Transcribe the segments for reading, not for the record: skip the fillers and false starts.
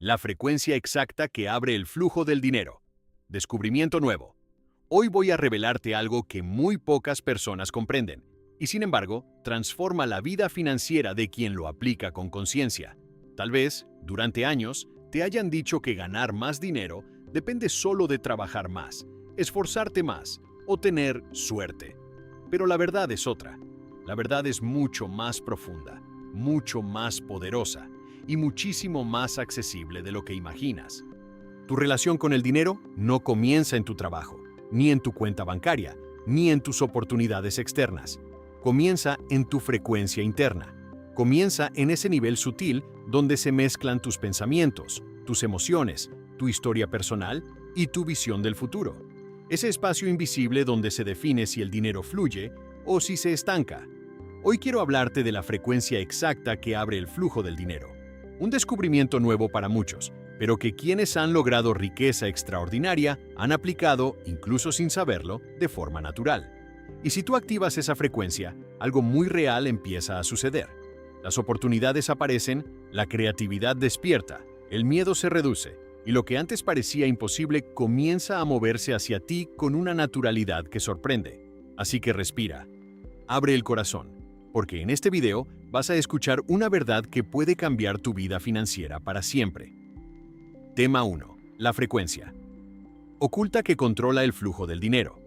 La frecuencia exacta que abre el flujo del dinero. Descubrimiento nuevo. Hoy voy a revelarte algo que muy pocas personas comprenden, y sin embargo, transforma la vida financiera de quien lo aplica con conciencia. Tal vez, durante años, te hayan dicho que ganar más dinero depende solo de trabajar más, esforzarte más o tener suerte. Pero la verdad es otra. La verdad es mucho más profunda, mucho más poderosa y muchísimo más accesible de lo que imaginas. Tu relación con el dinero no comienza en tu trabajo, ni en tu cuenta bancaria, ni en tus oportunidades externas. Comienza en tu frecuencia interna. Comienza en ese nivel sutil donde se mezclan tus pensamientos, tus emociones, tu historia personal y tu visión del futuro. Ese espacio invisible donde se define si el dinero fluye o si se estanca. Hoy quiero hablarte de la frecuencia exacta que abre el flujo del dinero. Un descubrimiento nuevo para muchos, pero que quienes han logrado riqueza extraordinaria han aplicado, incluso sin saberlo, de forma natural. Y si tú activas esa frecuencia, algo muy real empieza a suceder. Las oportunidades aparecen, la creatividad despierta, el miedo se reduce, y lo que antes parecía imposible comienza a moverse hacia ti con una naturalidad que sorprende. Así que respira, abre el corazón, porque en este video vas a escuchar una verdad que puede cambiar tu vida financiera para siempre. Tema 1. La frecuencia. Oculta que controla el flujo del dinero.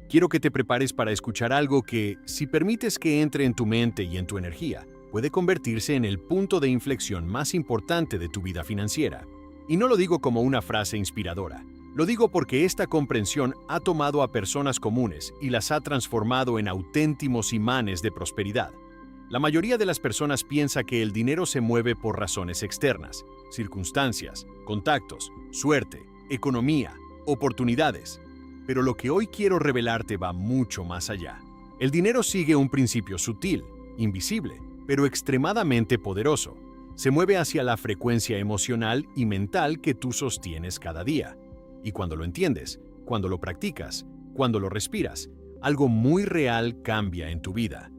Quiero que te prepares para escuchar algo que, si permites que entre en tu mente y en tu energía, puede convertirse en el punto de inflexión más importante de tu vida financiera. Y no lo digo como una frase inspiradora. Lo digo porque esta comprensión ha tomado a personas comunes y las ha transformado en auténticos imanes de prosperidad. La mayoría de las personas piensa que el dinero se mueve por razones externas, circunstancias, contactos, suerte, economía, oportunidades. Pero lo que hoy quiero revelarte va mucho más allá. El dinero sigue un principio sutil, invisible, pero extremadamente poderoso. Se mueve hacia la frecuencia emocional y mental que tú sostienes cada día. Y cuando lo entiendes, cuando lo practicas, cuando lo respiras, algo muy real cambia en tu vida.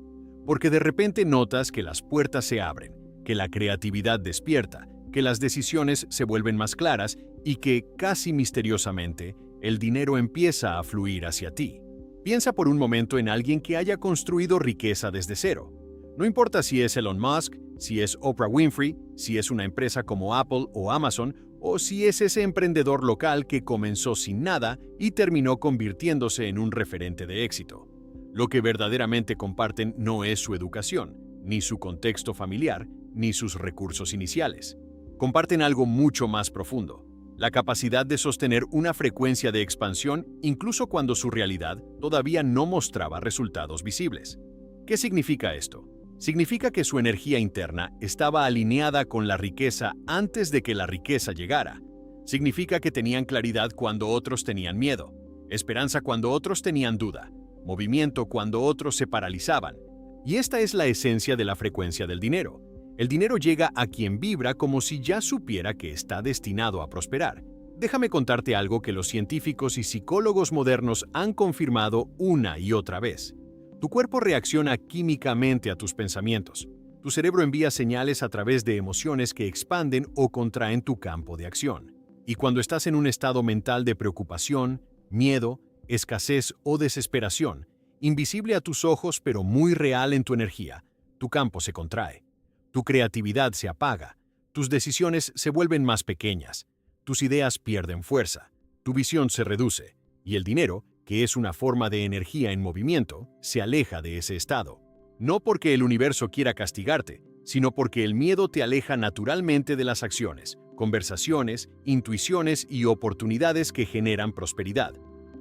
Porque de repente notas que las puertas se abren, que la creatividad despierta, que las decisiones se vuelven más claras y que, casi misteriosamente, el dinero empieza a fluir hacia ti. Piensa por un momento en alguien que haya construido riqueza desde cero. No importa si es Elon Musk, si es Oprah Winfrey, si es una empresa como Apple o Amazon, o si es ese emprendedor local que comenzó sin nada y terminó convirtiéndose en un referente de éxito. Lo que verdaderamente comparten no es su educación, ni su contexto familiar, ni sus recursos iniciales. Comparten algo mucho más profundo: la capacidad de sostener una frecuencia de expansión incluso cuando su realidad todavía no mostraba resultados visibles. ¿Qué significa esto? Significa que su energía interna estaba alineada con la riqueza antes de que la riqueza llegara. Significa que tenían claridad cuando otros tenían miedo, esperanza cuando otros tenían duda, movimiento cuando otros se paralizaban. Y esta es la esencia de la frecuencia del dinero. El dinero llega a quien vibra como si ya supiera que está destinado a prosperar. Déjame contarte algo que los científicos y psicólogos modernos han confirmado una y otra vez. Tu cuerpo reacciona químicamente a tus pensamientos. Tu cerebro envía señales a través de emociones que expanden o contraen tu campo de acción. Y cuando estás en un estado mental de preocupación, miedo, escasez o desesperación, invisible a tus ojos pero muy real en tu energía, tu campo se contrae. Tu creatividad se apaga, tus decisiones se vuelven más pequeñas, tus ideas pierden fuerza, tu visión se reduce, y el dinero, que es una forma de energía en movimiento, se aleja de ese estado. No porque el universo quiera castigarte, sino porque el miedo te aleja naturalmente de las acciones, conversaciones, intuiciones y oportunidades que generan prosperidad.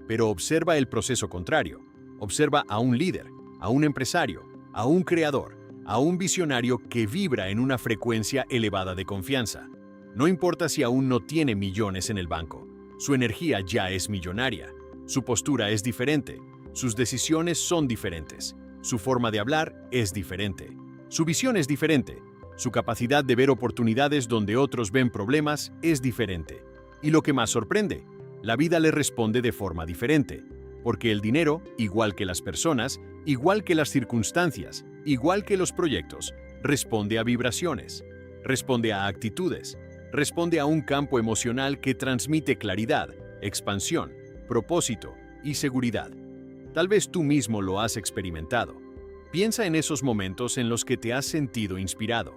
Pero observa el proceso contrario. Observa a un líder, a un empresario, a un creador, a un visionario que vibra en una frecuencia elevada de confianza. No importa si aún no tiene millones en el banco, su energía ya es millonaria. Su postura es diferente, sus decisiones son diferentes, su forma de hablar es diferente, su visión es diferente, su capacidad de ver oportunidades donde otros ven problemas es diferente. Y lo que más sorprende, la vida le responde de forma diferente, porque el dinero, igual que las personas, igual que las circunstancias, igual que los proyectos, responde a vibraciones, responde a actitudes, responde a un campo emocional que transmite claridad, expansión, propósito y seguridad. Tal vez tú mismo lo has experimentado. Piensa en esos momentos en los que te has sentido inspirado,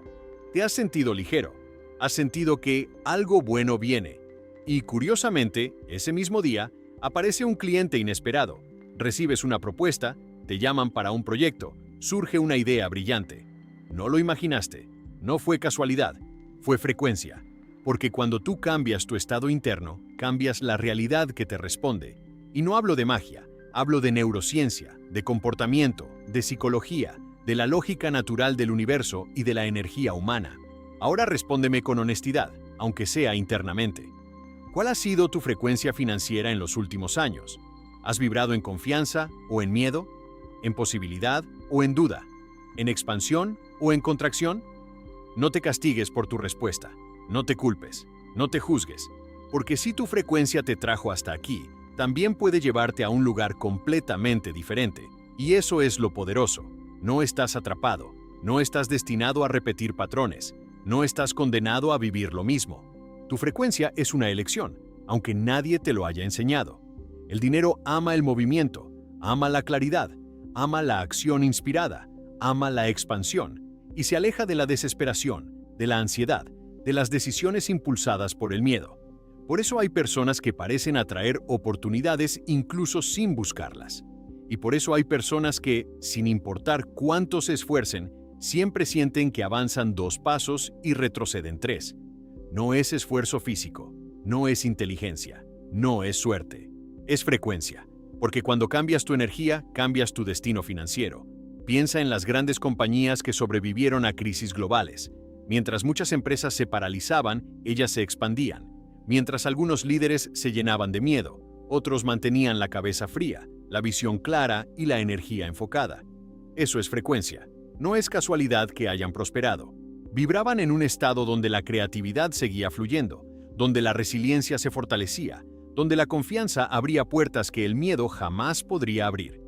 te has sentido ligero, has sentido que algo bueno viene. Y curiosamente, ese mismo día, aparece un cliente inesperado, recibes una propuesta, te llaman para un proyecto, surge una idea brillante. No lo imaginaste, no fue casualidad, fue frecuencia. Porque cuando tú cambias tu estado interno, cambias la realidad que te responde. Y no hablo de magia, hablo de neurociencia, de comportamiento, de psicología, de la lógica natural del universo y de la energía humana. Ahora respóndeme con honestidad, aunque sea internamente. ¿Cuál ha sido tu frecuencia financiera en los últimos años? ¿Has vibrado en confianza o en miedo? ¿En posibilidad o en duda? ¿En expansión o en contracción? No te castigues por tu respuesta. No te culpes, no te juzgues, porque si tu frecuencia te trajo hasta aquí, también puede llevarte a un lugar completamente diferente. Y eso es lo poderoso. No estás atrapado, no estás destinado a repetir patrones, no estás condenado a vivir lo mismo. Tu frecuencia es una elección, aunque nadie te lo haya enseñado. El dinero ama el movimiento, ama la claridad, ama la acción inspirada, ama la expansión, y se aleja de la desesperación, de la ansiedad, de las decisiones impulsadas por el miedo. Por eso hay personas que parecen atraer oportunidades incluso sin buscarlas. Y por eso hay personas que, sin importar cuánto se esfuercen, siempre sienten que avanzan 2 pasos y retroceden 3. No es esfuerzo físico, no es inteligencia, no es suerte, es frecuencia. Porque cuando cambias tu energía, cambias tu destino financiero. Piensa en las grandes compañías que sobrevivieron a crisis globales. Mientras muchas empresas se paralizaban, ellas se expandían. Mientras algunos líderes se llenaban de miedo, otros mantenían la cabeza fría, la visión clara y la energía enfocada. Eso es frecuencia. No es casualidad que hayan prosperado. Vibraban en un estado donde la creatividad seguía fluyendo, donde la resiliencia se fortalecía, donde la confianza abría puertas que el miedo jamás podría abrir.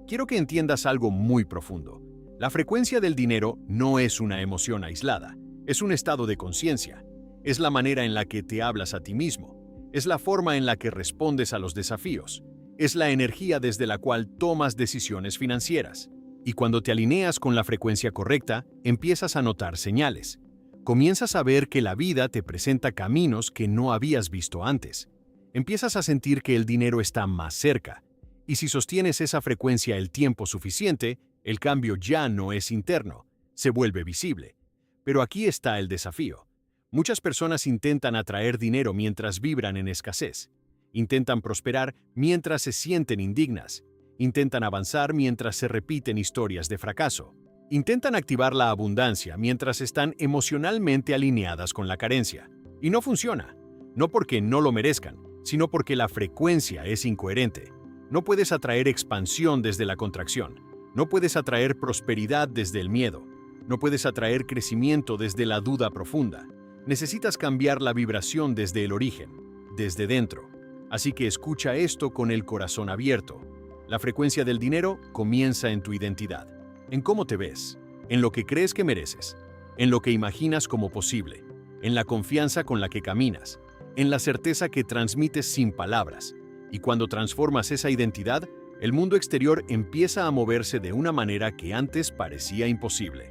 Quiero que entiendas algo muy profundo. La frecuencia del dinero no es una emoción aislada. Es un estado de conciencia. Es la manera en la que te hablas a ti mismo. Es la forma en la que respondes a los desafíos. Es la energía desde la cual tomas decisiones financieras. Y cuando te alineas con la frecuencia correcta, empiezas a notar señales. Comienzas a ver que la vida te presenta caminos que no habías visto antes. Empiezas a sentir que el dinero está más cerca. Y si sostienes esa frecuencia el tiempo suficiente, el cambio ya no es interno, se vuelve visible. Pero aquí está el desafío. Muchas personas intentan atraer dinero mientras vibran en escasez. Intentan prosperar mientras se sienten indignas. Intentan avanzar mientras se repiten historias de fracaso. Intentan activar la abundancia mientras están emocionalmente alineadas con la carencia. Y no funciona. No porque no lo merezcan, sino porque la frecuencia es incoherente. No puedes atraer expansión desde la contracción. No puedes atraer prosperidad desde el miedo. No puedes atraer crecimiento desde la duda profunda. Necesitas cambiar la vibración desde el origen, desde dentro. Así que escucha esto con el corazón abierto. La frecuencia del dinero comienza en tu identidad, en cómo te ves, en lo que crees que mereces, en lo que imaginas como posible, en la confianza con la que caminas, en la certeza que transmites sin palabras. Y cuando transformas esa identidad, el mundo exterior empieza a moverse de una manera que antes parecía imposible.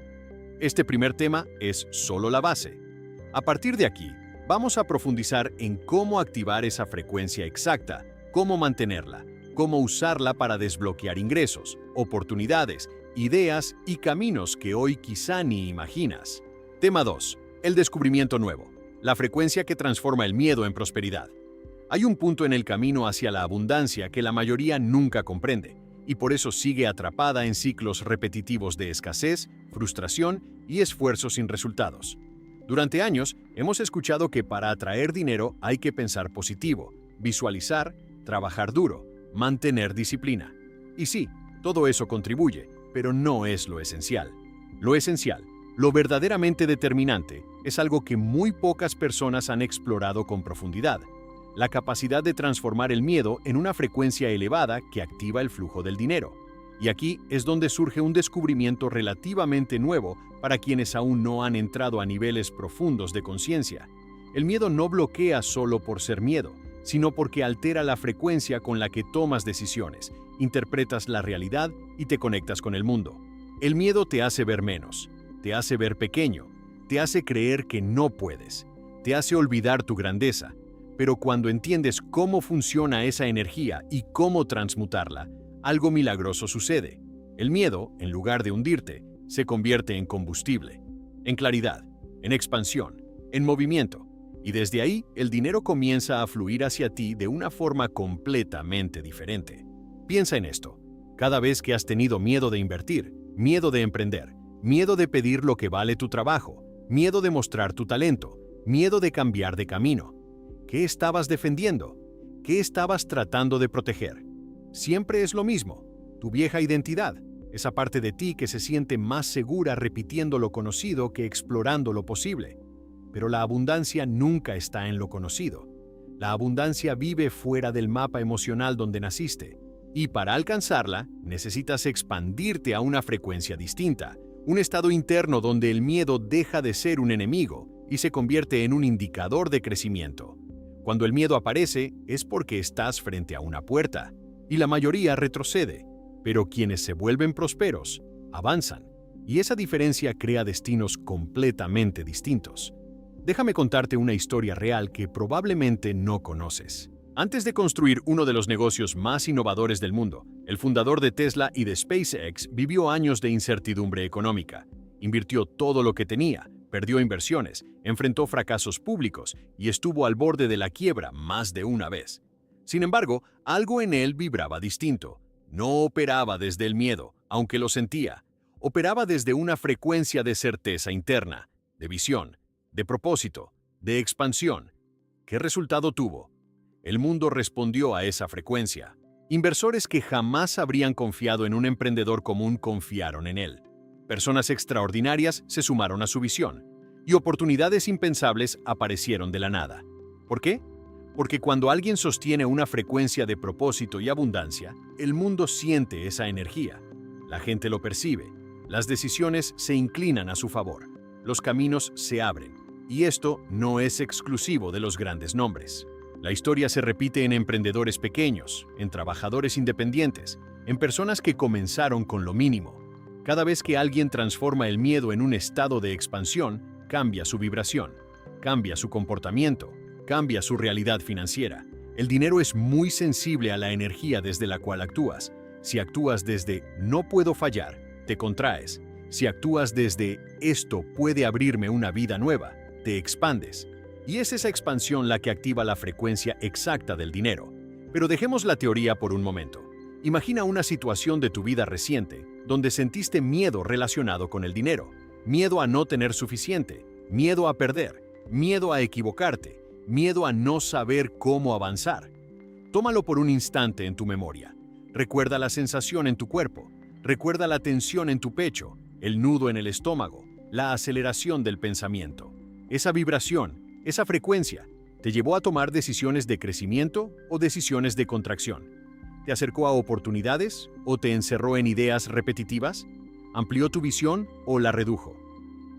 Este primer tema es solo la base. A partir de aquí, vamos a profundizar en cómo activar esa frecuencia exacta, cómo mantenerla, cómo usarla para desbloquear ingresos, oportunidades, ideas y caminos que hoy quizá ni imaginas. Tema 2. El descubrimiento nuevo. La frecuencia que transforma el miedo en prosperidad. Hay un punto en el camino hacia la abundancia que la mayoría nunca comprende, y por eso sigue atrapada en ciclos repetitivos de escasez, frustración y esfuerzo sin resultados. Durante años, hemos escuchado que para atraer dinero hay que pensar positivo, visualizar, trabajar duro, mantener disciplina. Y sí, todo eso contribuye, pero no es lo esencial. Lo esencial, lo verdaderamente determinante, es algo que muy pocas personas han explorado con profundidad: la capacidad de transformar el miedo en una frecuencia elevada que activa el flujo del dinero. Y aquí es donde surge un descubrimiento relativamente nuevo para quienes aún no han entrado a niveles profundos de conciencia. El miedo no bloquea solo por ser miedo, sino porque altera la frecuencia con la que tomas decisiones, interpretas la realidad y te conectas con el mundo. El miedo te hace ver menos, te hace ver pequeño, te hace creer que no puedes, te hace olvidar tu grandeza. Pero cuando entiendes cómo funciona esa energía y cómo transmutarla, algo milagroso sucede. El miedo, en lugar de hundirte, se convierte en combustible, en claridad, en expansión, en movimiento. Y desde ahí, el dinero comienza a fluir hacia ti de una forma completamente diferente. Piensa en esto. Cada vez que has tenido miedo de invertir, miedo de emprender, miedo de pedir lo que vale tu trabajo, miedo de mostrar tu talento, miedo de cambiar de camino, ¿qué estabas defendiendo? ¿Qué estabas tratando de proteger? Siempre es lo mismo. Tu vieja identidad, esa parte de ti que se siente más segura repitiendo lo conocido que explorando lo posible. Pero la abundancia nunca está en lo conocido. La abundancia vive fuera del mapa emocional donde naciste. Y para alcanzarla, necesitas expandirte a una frecuencia distinta, un estado interno donde el miedo deja de ser un enemigo y se convierte en un indicador de crecimiento. Cuando el miedo aparece, es porque estás frente a una puerta, y la mayoría retrocede, pero quienes se vuelven prósperos, avanzan, y esa diferencia crea destinos completamente distintos. Déjame contarte una historia real que probablemente no conoces. Antes de construir uno de los negocios más innovadores del mundo, el fundador de Tesla y de SpaceX vivió años de incertidumbre económica. Invirtió todo lo que tenía, perdió inversiones, enfrentó fracasos públicos y estuvo al borde de la quiebra más de una vez. Sin embargo, algo en él vibraba distinto. No operaba desde el miedo, aunque lo sentía. Operaba desde una frecuencia de certeza interna, de visión, de propósito, de expansión. ¿Qué resultado tuvo? El mundo respondió a esa frecuencia. Inversores que jamás habrían confiado en un emprendedor común confiaron en él. Personas extraordinarias se sumaron a su visión, y oportunidades impensables aparecieron de la nada. ¿Por qué? Porque cuando alguien sostiene una frecuencia de propósito y abundancia, el mundo siente esa energía. La gente lo percibe, las decisiones se inclinan a su favor, los caminos se abren, y esto no es exclusivo de los grandes nombres. La historia se repite en emprendedores pequeños, en trabajadores independientes, en personas que comenzaron con lo mínimo. Cada vez que alguien transforma el miedo en un estado de expansión, cambia su vibración, cambia su comportamiento, cambia su realidad financiera. El dinero es muy sensible a la energía desde la cual actúas. Si actúas desde "no puedo fallar", te contraes. Si actúas desde "esto puede abrirme una vida nueva", te expandes. Y es esa expansión la que activa la frecuencia exacta del dinero. Pero dejemos la teoría por un momento. Imagina una situación de tu vida reciente donde sentiste miedo relacionado con el dinero, miedo a no tener suficiente, miedo a perder, miedo a equivocarte, miedo a no saber cómo avanzar. Tómalo por un instante en tu memoria. Recuerda la sensación en tu cuerpo, recuerda la tensión en tu pecho, el nudo en el estómago, la aceleración del pensamiento. Esa vibración, esa frecuencia, ¿te llevó a tomar decisiones de crecimiento o decisiones de contracción? ¿Te acercó a oportunidades o te encerró en ideas repetitivas? ¿Amplió tu visión o la redujo?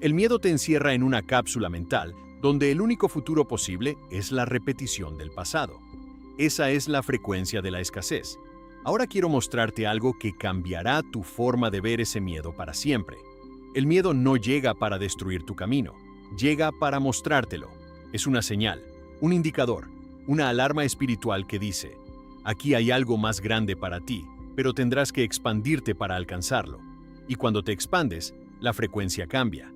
El miedo te encierra en una cápsula mental donde el único futuro posible es la repetición del pasado. Esa es la frecuencia de la escasez. Ahora quiero mostrarte algo que cambiará tu forma de ver ese miedo para siempre. El miedo no llega para destruir tu camino, llega para mostrártelo. Es una señal, un indicador, una alarma espiritual que dice: aquí hay algo más grande para ti, pero tendrás que expandirte para alcanzarlo. Y cuando te expandes, la frecuencia cambia,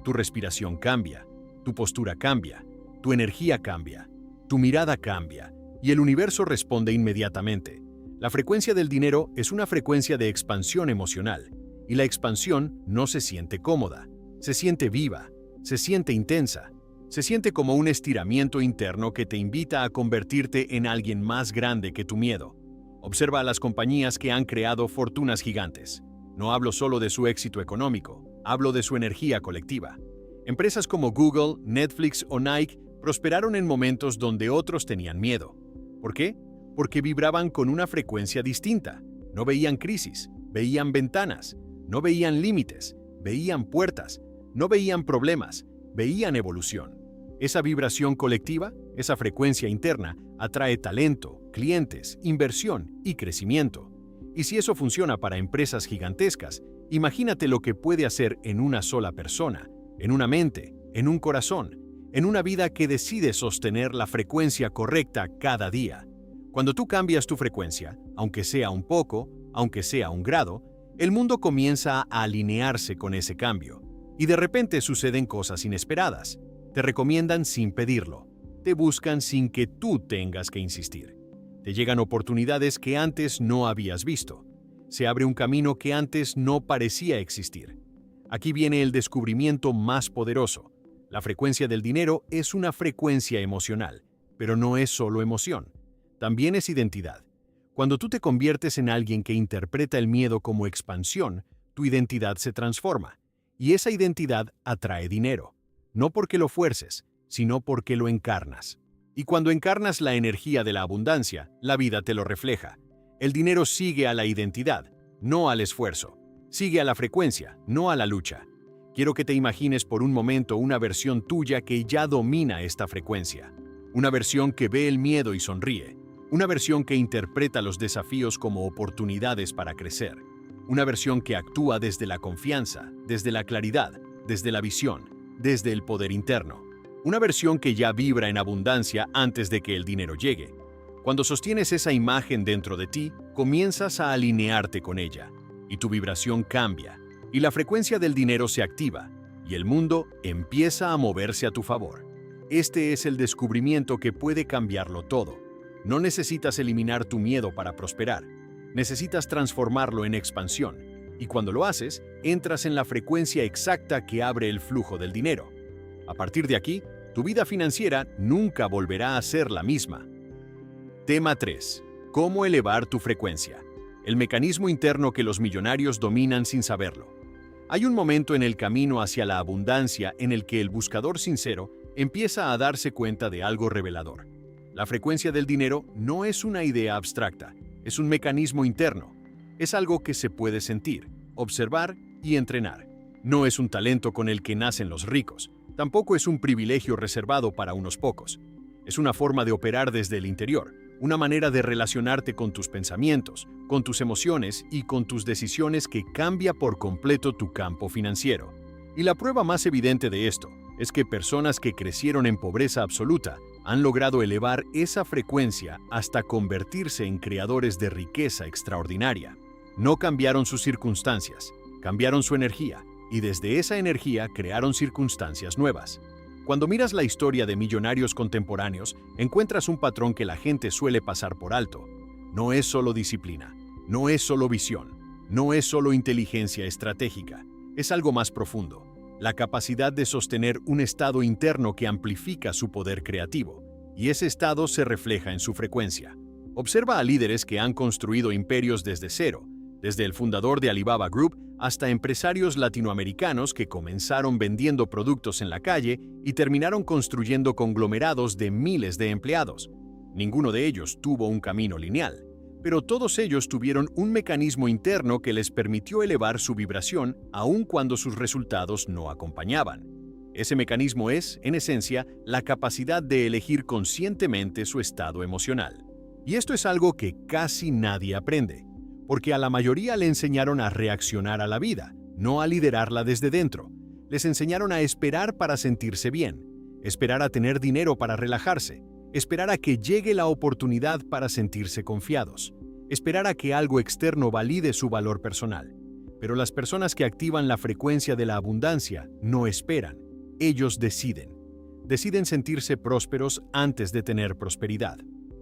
tu respiración cambia, tu postura cambia, tu energía cambia, tu mirada cambia, y el universo responde inmediatamente. La frecuencia del dinero es una frecuencia de expansión emocional, y la expansión no se siente cómoda, se siente viva, se siente intensa. Se siente como un estiramiento interno que te invita a convertirte en alguien más grande que tu miedo. Observa a las compañías que han creado fortunas gigantes. No hablo solo de su éxito económico, hablo de su energía colectiva. Empresas como Google, Netflix o Nike prosperaron en momentos donde otros tenían miedo. ¿Por qué? Porque vibraban con una frecuencia distinta. No veían crisis, veían ventanas. No veían límites, veían puertas. No veían problemas, veían evolución. Esa vibración colectiva, esa frecuencia interna, atrae talento, clientes, inversión y crecimiento. Y si eso funciona para empresas gigantescas, imagínate lo que puede hacer en una sola persona, en una mente, en un corazón, en una vida que decide sostener la frecuencia correcta cada día. Cuando tú cambias tu frecuencia, aunque sea un poco, aunque sea un grado, el mundo comienza a alinearse con ese cambio. Y de repente suceden cosas inesperadas. Te recomiendan sin pedirlo. Te buscan sin que tú tengas que insistir. Te llegan oportunidades que antes no habías visto. Se abre un camino que antes no parecía existir. Aquí viene el descubrimiento más poderoso. La frecuencia del dinero es una frecuencia emocional, pero no es solo emoción. También es identidad. Cuando tú te conviertes en alguien que interpreta el miedo como expansión, tu identidad se transforma. Y esa identidad atrae dinero. No porque lo fuerces, sino porque lo encarnas. Y cuando encarnas la energía de la abundancia, la vida te lo refleja. El dinero sigue a la identidad, no al esfuerzo. Sigue a la frecuencia, no a la lucha. Quiero que te imagines por un momento una versión tuya que ya domina esta frecuencia. Una versión que ve el miedo y sonríe. Una versión que interpreta los desafíos como oportunidades para crecer. Una versión que actúa desde la confianza, desde la claridad, desde la visión, desde el poder interno. Una versión que ya vibra en abundancia antes de que el dinero llegue. Cuando sostienes esa imagen dentro de ti, comienzas a alinearte con ella, y tu vibración cambia, y la frecuencia del dinero se activa, y el mundo empieza a moverse a tu favor. Este es el descubrimiento que puede cambiarlo todo. No necesitas eliminar tu miedo para prosperar. Necesitas transformarlo en expansión. Y cuando lo haces, entras en la frecuencia exacta que abre el flujo del dinero. A partir de aquí, tu vida financiera nunca volverá a ser la misma. Tema 3. ¿Cómo elevar tu frecuencia? El mecanismo interno que los millonarios dominan sin saberlo. Hay un momento en el camino hacia la abundancia en el que el buscador sincero empieza a darse cuenta de algo revelador. La frecuencia del dinero no es una idea abstracta, es un mecanismo interno. Es algo que se puede sentir, observar y entrenar. No es un talento con el que nacen los ricos, tampoco es un privilegio reservado para unos pocos. Es una forma de operar desde el interior, una manera de relacionarte con tus pensamientos, con tus emociones y con tus decisiones que cambia por completo tu campo financiero. Y la prueba más evidente de esto es que personas que crecieron en pobreza absoluta han logrado elevar esa frecuencia hasta convertirse en creadores de riqueza extraordinaria. No cambiaron sus circunstancias, cambiaron su energía, y desde esa energía crearon circunstancias nuevas. Cuando miras la historia de millonarios contemporáneos, encuentras un patrón que la gente suele pasar por alto. No es solo disciplina, no es solo visión, no es solo inteligencia estratégica, es algo más profundo. La capacidad de sostener un estado interno que amplifica su poder creativo, y ese estado se refleja en su frecuencia. Observa a líderes que han construido imperios desde cero, desde el fundador de Alibaba Group hasta empresarios latinoamericanos que comenzaron vendiendo productos en la calle y terminaron construyendo conglomerados de miles de empleados. Ninguno de ellos tuvo un camino lineal, pero todos ellos tuvieron un mecanismo interno que les permitió elevar su vibración aun cuando sus resultados no acompañaban. Ese mecanismo es, en esencia, la capacidad de elegir conscientemente su estado emocional. Y esto es algo que casi nadie aprende, porque a la mayoría le enseñaron a reaccionar a la vida, no a liderarla desde dentro. Les enseñaron a esperar para sentirse bien, esperar a tener dinero para relajarse, esperar a que llegue la oportunidad para sentirse confiados, esperar a que algo externo valide su valor personal. Pero las personas que activan la frecuencia de la abundancia no esperan, ellos deciden. Deciden sentirse prósperos antes de tener prosperidad.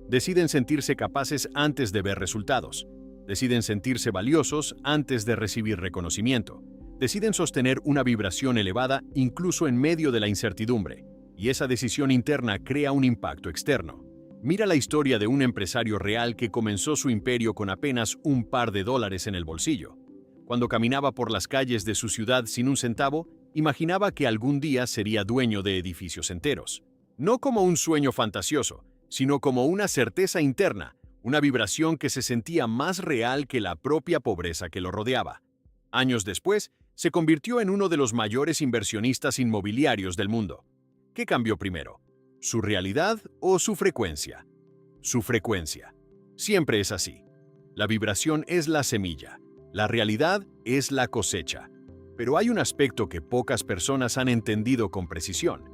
Deciden sentirse capaces antes de ver resultados. Deciden sentirse valiosos antes de recibir reconocimiento. Deciden sostener una vibración elevada incluso en medio de la incertidumbre. Y esa decisión interna crea un impacto externo. Mira la historia de un empresario real que comenzó su imperio con apenas un par de dólares en el bolsillo. Cuando caminaba por las calles de su ciudad sin un centavo, imaginaba que algún día sería dueño de edificios enteros. No como un sueño fantasioso, sino como una certeza interna, una vibración que se sentía más real que la propia pobreza que lo rodeaba. Años después, se convirtió en uno de los mayores inversionistas inmobiliarios del mundo. ¿Qué cambió primero? ¿Su realidad o su frecuencia? Su frecuencia. Siempre es así. La vibración es la semilla. La realidad es la cosecha. Pero hay un aspecto que pocas personas han entendido con precisión.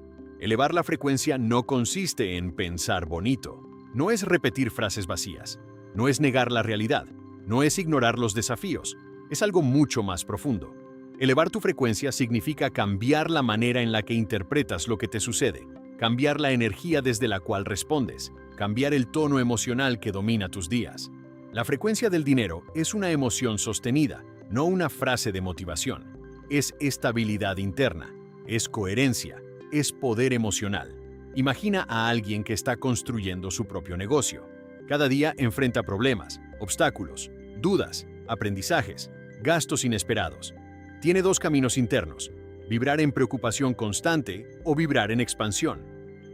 Elevar la frecuencia no consiste en pensar bonito. No es repetir frases vacías. No es negar la realidad. No es ignorar los desafíos. Es algo mucho más profundo. Elevar tu frecuencia significa cambiar la manera en la que interpretas lo que te sucede, cambiar la energía desde la cual respondes, cambiar el tono emocional que domina tus días. La frecuencia del dinero es una emoción sostenida, no una frase de motivación. Es estabilidad interna, es coherencia, es poder emocional. Imagina a alguien que está construyendo su propio negocio. Cada día enfrenta problemas, obstáculos, dudas, aprendizajes, gastos inesperados. Tiene dos caminos internos: vibrar en preocupación constante o vibrar en expansión.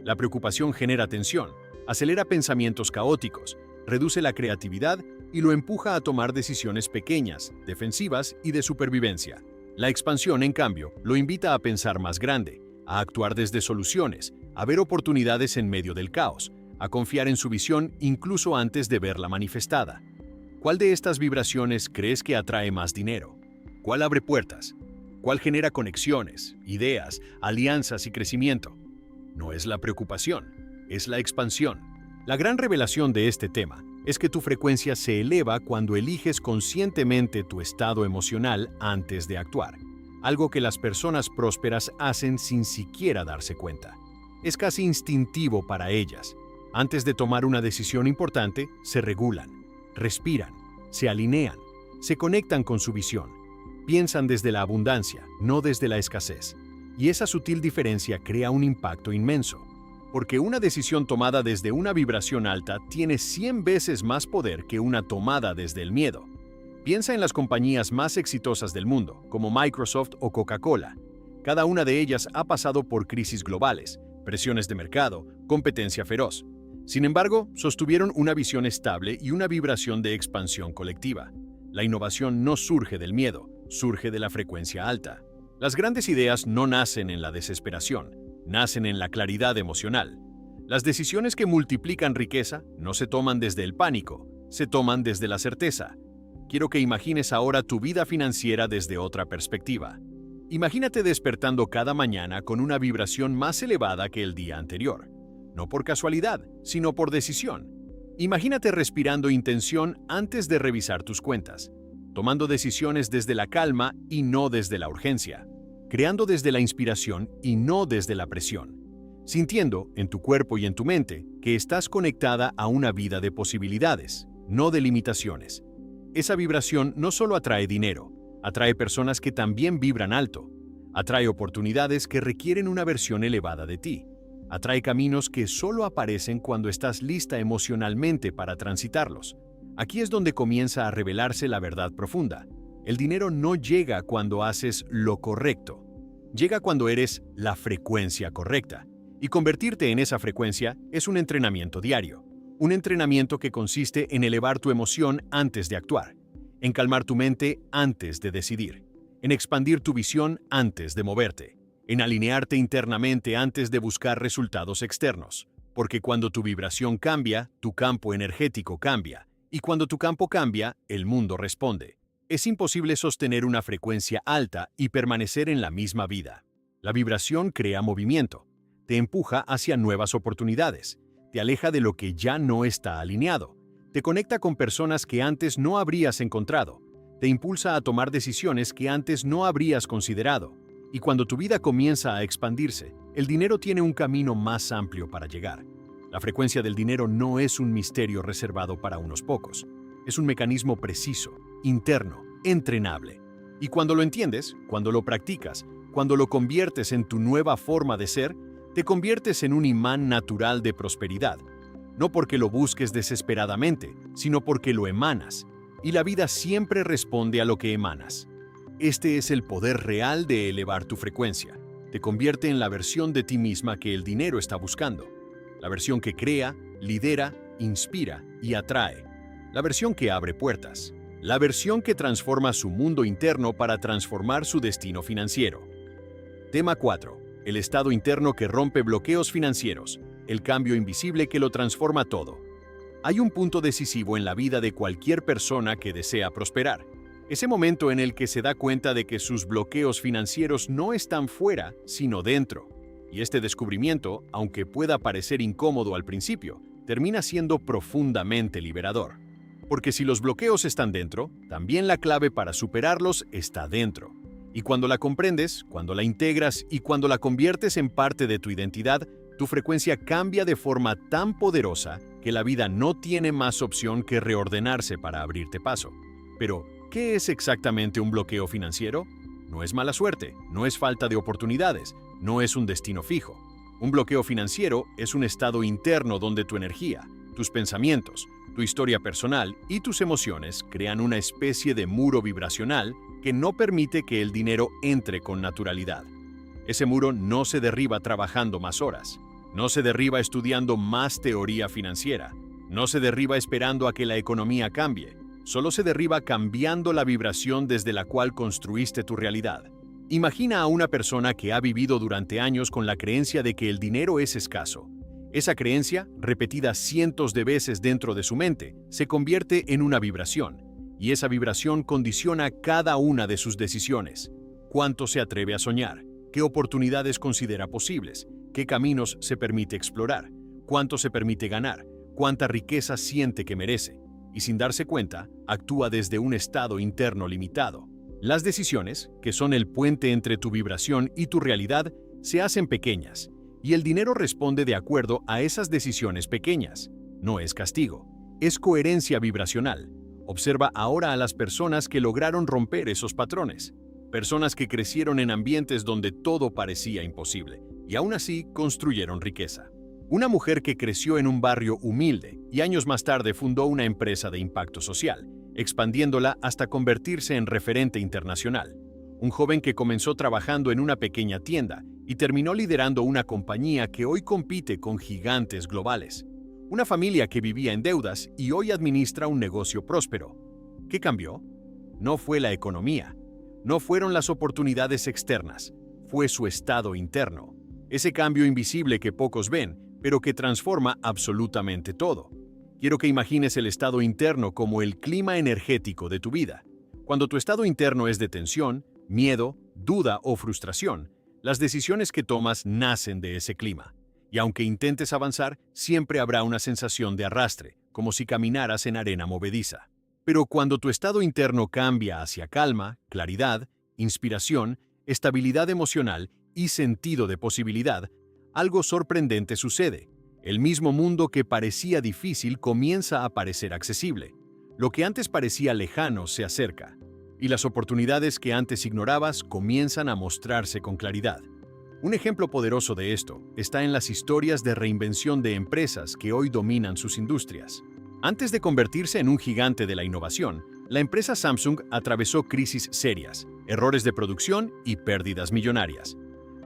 La preocupación genera tensión, acelera pensamientos caóticos, reduce la creatividad y lo empuja a tomar decisiones pequeñas, defensivas y de supervivencia. La expansión, en cambio, lo invita a pensar más grande, a actuar desde soluciones, a ver oportunidades en medio del caos, a confiar en su visión incluso antes de verla manifestada. ¿Cuál de estas vibraciones crees que atrae más dinero? ¿Cuál abre puertas? ¿Cuál genera conexiones, ideas, alianzas y crecimiento? No es la preocupación, es la expansión. La gran revelación de este tema es que tu frecuencia se eleva cuando eliges conscientemente tu estado emocional antes de actuar, algo que las personas prósperas hacen sin siquiera darse cuenta. Es casi instintivo para ellas. Antes de tomar una decisión importante, se regulan, respiran, se alinean, se conectan con su visión. Piensan desde la abundancia, no desde la escasez. Y esa sutil diferencia crea un impacto inmenso, porque una decisión tomada desde una vibración alta tiene 100 veces más poder que una tomada desde el miedo. Piensa en las compañías más exitosas del mundo, como Microsoft o Coca-Cola. Cada una de ellas ha pasado por crisis globales, presiones de mercado, competencia feroz. Sin embargo, sostuvieron una visión estable y una vibración de expansión colectiva. La innovación no surge del miedo, surge de la frecuencia alta. Las grandes ideas no nacen en la desesperación, nacen en la claridad emocional. Las decisiones que multiplican riqueza no se toman desde el pánico, se toman desde la certeza. Quiero que imagines ahora tu vida financiera desde otra perspectiva. Imagínate despertando cada mañana con una vibración más elevada que el día anterior. No por casualidad, sino por decisión. Imagínate respirando intención antes de revisar tus cuentas, tomando decisiones desde la calma y no desde la urgencia, creando desde la inspiración y no desde la presión, sintiendo en tu cuerpo y en tu mente que estás conectada a una vida de posibilidades, no de limitaciones. Esa vibración no solo atrae dinero, atrae personas que también vibran alto, atrae oportunidades que requieren una versión elevada de ti, atrae caminos que solo aparecen cuando estás lista emocionalmente para transitarlos. Aquí es donde comienza a revelarse la verdad profunda. El dinero no llega cuando haces lo correcto. Llega cuando eres la frecuencia correcta. Y convertirte en esa frecuencia es un entrenamiento diario. Un entrenamiento que consiste en elevar tu emoción antes de actuar, en calmar tu mente antes de decidir, en expandir tu visión antes de moverte, en alinearte internamente antes de buscar resultados externos. Porque cuando tu vibración cambia, tu campo energético cambia. Y cuando tu campo cambia, el mundo responde. Es imposible sostener una frecuencia alta y permanecer en la misma vida. La vibración crea movimiento, te empuja hacia nuevas oportunidades, te aleja de lo que ya no está alineado, te conecta con personas que antes no habrías encontrado, te impulsa a tomar decisiones que antes no habrías considerado. Y cuando tu vida comienza a expandirse, el dinero tiene un camino más amplio para llegar. La frecuencia del dinero no es un misterio reservado para unos pocos. Es un mecanismo preciso, interno, entrenable. Y cuando lo entiendes, cuando lo practicas, cuando lo conviertes en tu nueva forma de ser, te conviertes en un imán natural de prosperidad. No porque lo busques desesperadamente, sino porque lo emanas. Y la vida siempre responde a lo que emanas. Este es el poder real de elevar tu frecuencia. Te convierte en la versión de ti misma que el dinero está buscando. La versión que crea, lidera, inspira y atrae. La versión que abre puertas. La versión que transforma su mundo interno para transformar su destino financiero. Tema 4. el estado interno que rompe bloqueos financieros, el cambio invisible que lo transforma todo. Hay un punto decisivo en la vida de cualquier persona que desea prosperar. Ese momento en el que se da cuenta de que sus bloqueos financieros no están fuera, sino dentro. Y este descubrimiento, aunque pueda parecer incómodo al principio, termina siendo profundamente liberador. Porque si los bloqueos están dentro, también la clave para superarlos está dentro. Y cuando la comprendes, cuando la integras y cuando la conviertes en parte de tu identidad, tu frecuencia cambia de forma tan poderosa que la vida no tiene más opción que reordenarse para abrirte paso. Pero, ¿qué es exactamente un bloqueo financiero? No es mala suerte, no es falta de oportunidades, no es un destino fijo. Un bloqueo financiero es un estado interno donde tu energía, tus pensamientos, tu historia personal y tus emociones crean una especie de muro vibracional que no permite que el dinero entre con naturalidad. Ese muro no se derriba trabajando más horas, no se derriba estudiando más teoría financiera, no se derriba esperando a que la economía cambie, solo se derriba cambiando la vibración desde la cual construiste tu realidad. Imagina a una persona que ha vivido durante años con la creencia de que el dinero es escaso. Esa creencia, repetida cientos de veces dentro de su mente, se convierte en una vibración, y esa vibración condiciona cada una de sus decisiones. ¿Cuánto se atreve a soñar? ¿Qué oportunidades considera posibles? ¿Qué caminos se permite explorar? ¿Cuánto se permite ganar? ¿Cuánta riqueza siente que merece? Y sin darse cuenta, actúa desde un estado interno limitado. Las decisiones, que son el puente entre tu vibración y tu realidad, se hacen pequeñas, y el dinero responde de acuerdo a esas decisiones pequeñas. No es castigo, es coherencia vibracional. Observa ahora a las personas que lograron romper esos patrones. Personas que crecieron en ambientes donde todo parecía imposible, y aún así construyeron riqueza. Una mujer que creció en un barrio humilde y años más tarde fundó una empresa de impacto social, expandiéndola hasta convertirse en referente internacional. Un joven que comenzó trabajando en una pequeña tienda y terminó liderando una compañía que hoy compite con gigantes globales. Una familia que vivía en deudas y hoy administra un negocio próspero. ¿Qué cambió? No fue la economía, no fueron las oportunidades externas, fue su estado interno. Ese cambio invisible que pocos ven, pero que transforma absolutamente todo. Quiero que imagines el estado interno como el clima energético de tu vida. Cuando tu estado interno es de tensión, miedo, duda o frustración, las decisiones que tomas nacen de ese clima. Y aunque intentes avanzar, siempre habrá una sensación de arrastre, como si caminaras en arena movediza. Pero cuando tu estado interno cambia hacia calma, claridad, inspiración, estabilidad emocional y sentido de posibilidad, algo sorprendente sucede. El mismo mundo que parecía difícil comienza a parecer accesible. Lo que antes parecía lejano se acerca, y las oportunidades que antes ignorabas comienzan a mostrarse con claridad. Un ejemplo poderoso de esto está en las historias de reinvención de empresas que hoy dominan sus industrias. Antes de convertirse en un gigante de la innovación, la empresa Samsung atravesó crisis serias, errores de producción y pérdidas millonarias.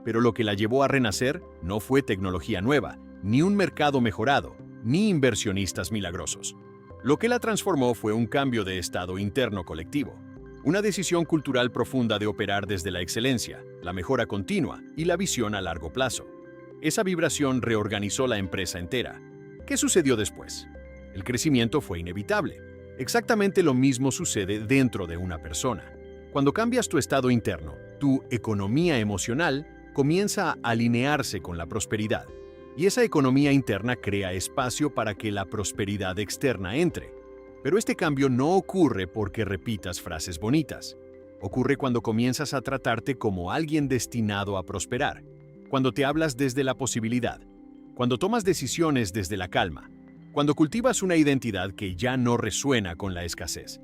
Pero lo que la llevó a renacer no fue tecnología nueva, ni un mercado mejorado, ni inversionistas milagrosos. Lo que la transformó fue un cambio de estado interno colectivo, una decisión cultural profunda de operar desde la excelencia, la mejora continua y la visión a largo plazo. Esa vibración reorganizó la empresa entera. ¿Qué sucedió después? El crecimiento fue inevitable. Exactamente lo mismo sucede dentro de una persona. Cuando cambias tu estado interno, tu economía emocional comienza a alinearse con la prosperidad. Y esa economía interna crea espacio para que la prosperidad externa entre. Pero este cambio no ocurre porque repitas frases bonitas. Ocurre cuando comienzas a tratarte como alguien destinado a prosperar, cuando te hablas desde la posibilidad, cuando tomas decisiones desde la calma, cuando cultivas una identidad que ya no resuena con la escasez.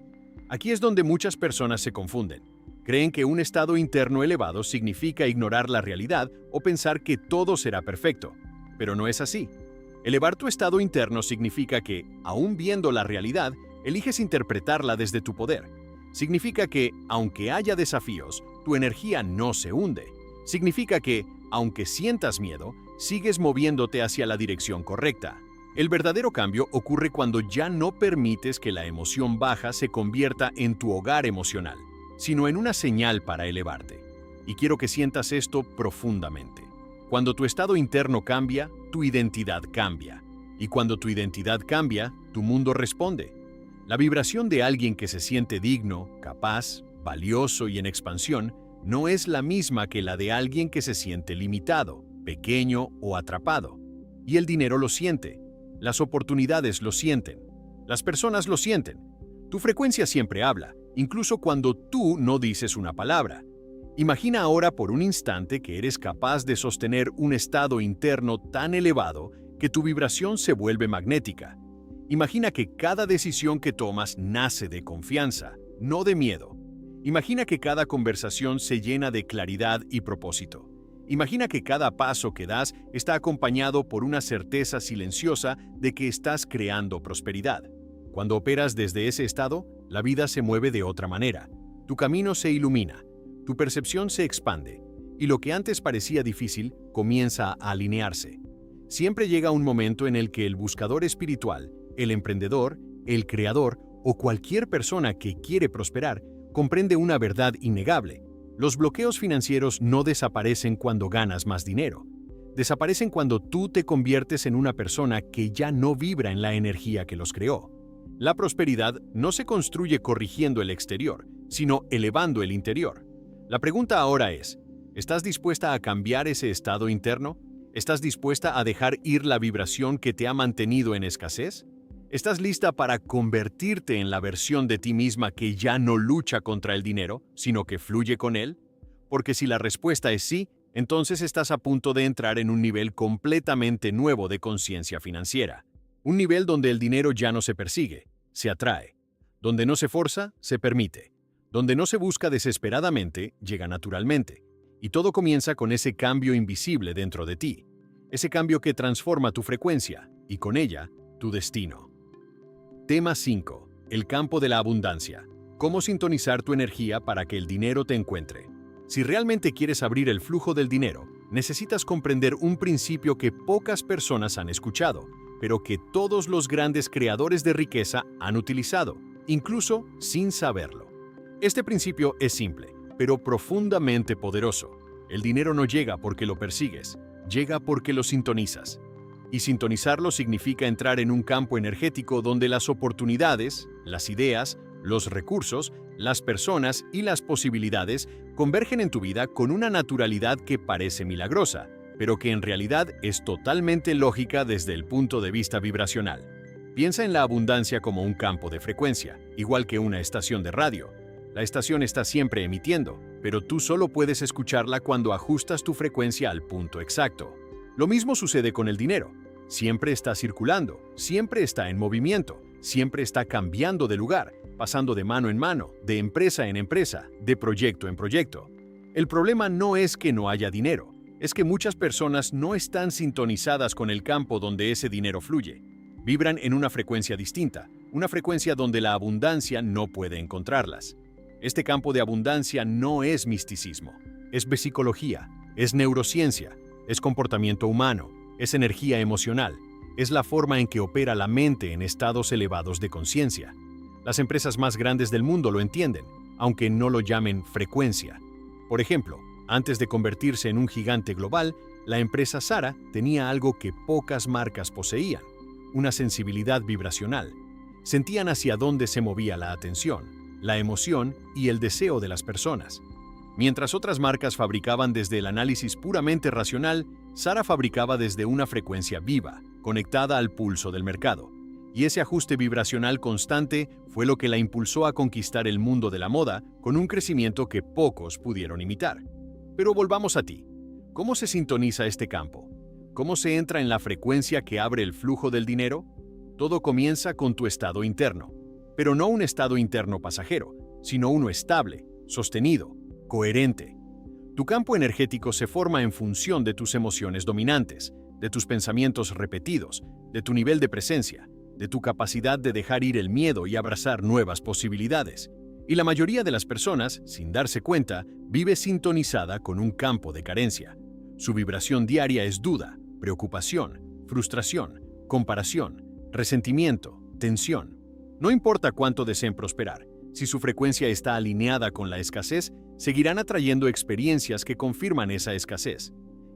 Aquí es donde muchas personas se confunden. Creen que un estado interno elevado significa ignorar la realidad o pensar que todo será perfecto. Pero no es así. Elevar tu estado interno significa que, aún viendo la realidad, eliges interpretarla desde tu poder. Significa que, aunque haya desafíos, tu energía no se hunde. Significa que, aunque sientas miedo, sigues moviéndote hacia la dirección correcta. El verdadero cambio ocurre cuando ya no permites que la emoción baja se convierta en tu hogar emocional, sino en una señal para elevarte. Y quiero que sientas esto profundamente. Cuando tu estado interno cambia, tu identidad cambia. Y cuando tu identidad cambia, tu mundo responde. La vibración de alguien que se siente digno, capaz, valioso y en expansión no es la misma que la de alguien que se siente limitado, pequeño o atrapado. Y el dinero lo siente, las oportunidades lo sienten, las personas lo sienten. Tu frecuencia siempre habla, incluso cuando tú no dices una palabra. Imagina ahora por un instante que eres capaz de sostener un estado interno tan elevado que tu vibración se vuelve magnética. Imagina que cada decisión que tomas nace de confianza, no de miedo. Imagina que cada conversación se llena de claridad y propósito. Imagina que cada paso que das está acompañado por una certeza silenciosa de que estás creando prosperidad. Cuando operas desde ese estado, la vida se mueve de otra manera. Tu camino se ilumina, tu percepción se expande, y lo que antes parecía difícil comienza a alinearse. Siempre llega un momento en el que el buscador espiritual, el emprendedor, el creador o cualquier persona que quiere prosperar comprende una verdad innegable. Los bloqueos financieros no desaparecen cuando ganas más dinero. Desaparecen cuando tú te conviertes en una persona que ya no vibra en la energía que los creó. La prosperidad no se construye corrigiendo el exterior, sino elevando el interior. La pregunta ahora es, ¿estás dispuesta a cambiar ese estado interno? ¿Estás dispuesta a dejar ir la vibración que te ha mantenido en escasez? ¿Estás lista para convertirte en la versión de ti misma que ya no lucha contra el dinero, sino que fluye con él? Porque si la respuesta es sí, entonces estás a punto de entrar en un nivel completamente nuevo de conciencia financiera. Un nivel donde el dinero ya no se persigue, se atrae. Donde no se forza, se permite. Donde no se busca desesperadamente, llega naturalmente. Y todo comienza con ese cambio invisible dentro de ti. Ese cambio que transforma tu frecuencia y con ella, tu destino. Tema 5. El campo de la abundancia. ¿Cómo sintonizar tu energía para que el dinero te encuentre? Si realmente quieres abrir el flujo del dinero, necesitas comprender un principio que pocas personas han escuchado, pero que todos los grandes creadores de riqueza han utilizado, incluso sin saberlo. Este principio es simple, pero profundamente poderoso. El dinero no llega porque lo persigues, llega porque lo sintonizas. Y sintonizarlo significa entrar en un campo energético donde las oportunidades, las ideas, los recursos, las personas y las posibilidades convergen en tu vida con una naturalidad que parece milagrosa, pero que en realidad es totalmente lógica desde el punto de vista vibracional. Piensa en la abundancia como un campo de frecuencia, igual que una estación de radio. La estación está siempre emitiendo, pero tú solo puedes escucharla cuando ajustas tu frecuencia al punto exacto. Lo mismo sucede con el dinero. Siempre está circulando, siempre está en movimiento, siempre está cambiando de lugar, pasando de mano en mano, de empresa en empresa, de proyecto en proyecto. El problema no es que no haya dinero, es que muchas personas no están sintonizadas con el campo donde ese dinero fluye. Vibran en una frecuencia distinta, una frecuencia donde la abundancia no puede encontrarlas. Este campo de abundancia no es misticismo, es psicología, es neurociencia, es comportamiento humano, es energía emocional, es la forma en que opera la mente en estados elevados de conciencia. Las empresas más grandes del mundo lo entienden, aunque no lo llamen frecuencia. Por ejemplo, antes de convertirse en un gigante global, la empresa Zara tenía algo que pocas marcas poseían, una sensibilidad vibracional. Sentían hacia dónde se movía la atención, la emoción y el deseo de las personas. Mientras otras marcas fabricaban desde el análisis puramente racional, Zara fabricaba desde una frecuencia viva, conectada al pulso del mercado. Y ese ajuste vibracional constante fue lo que la impulsó a conquistar el mundo de la moda con un crecimiento que pocos pudieron imitar. Pero volvamos a ti. ¿Cómo se sintoniza este campo? ¿Cómo se entra en la frecuencia que abre el flujo del dinero? Todo comienza con tu estado interno. Pero no un estado interno pasajero, sino uno estable, sostenido, coherente. Tu campo energético se forma en función de tus emociones dominantes, de tus pensamientos repetidos, de tu nivel de presencia, de tu capacidad de dejar ir el miedo y abrazar nuevas posibilidades. Y la mayoría de las personas, sin darse cuenta, vive sintonizada con un campo de carencia. Su vibración diaria es duda, preocupación, frustración, comparación, resentimiento, tensión. No importa cuánto deseen prosperar, si su frecuencia está alineada con la escasez, seguirán atrayendo experiencias que confirman esa escasez.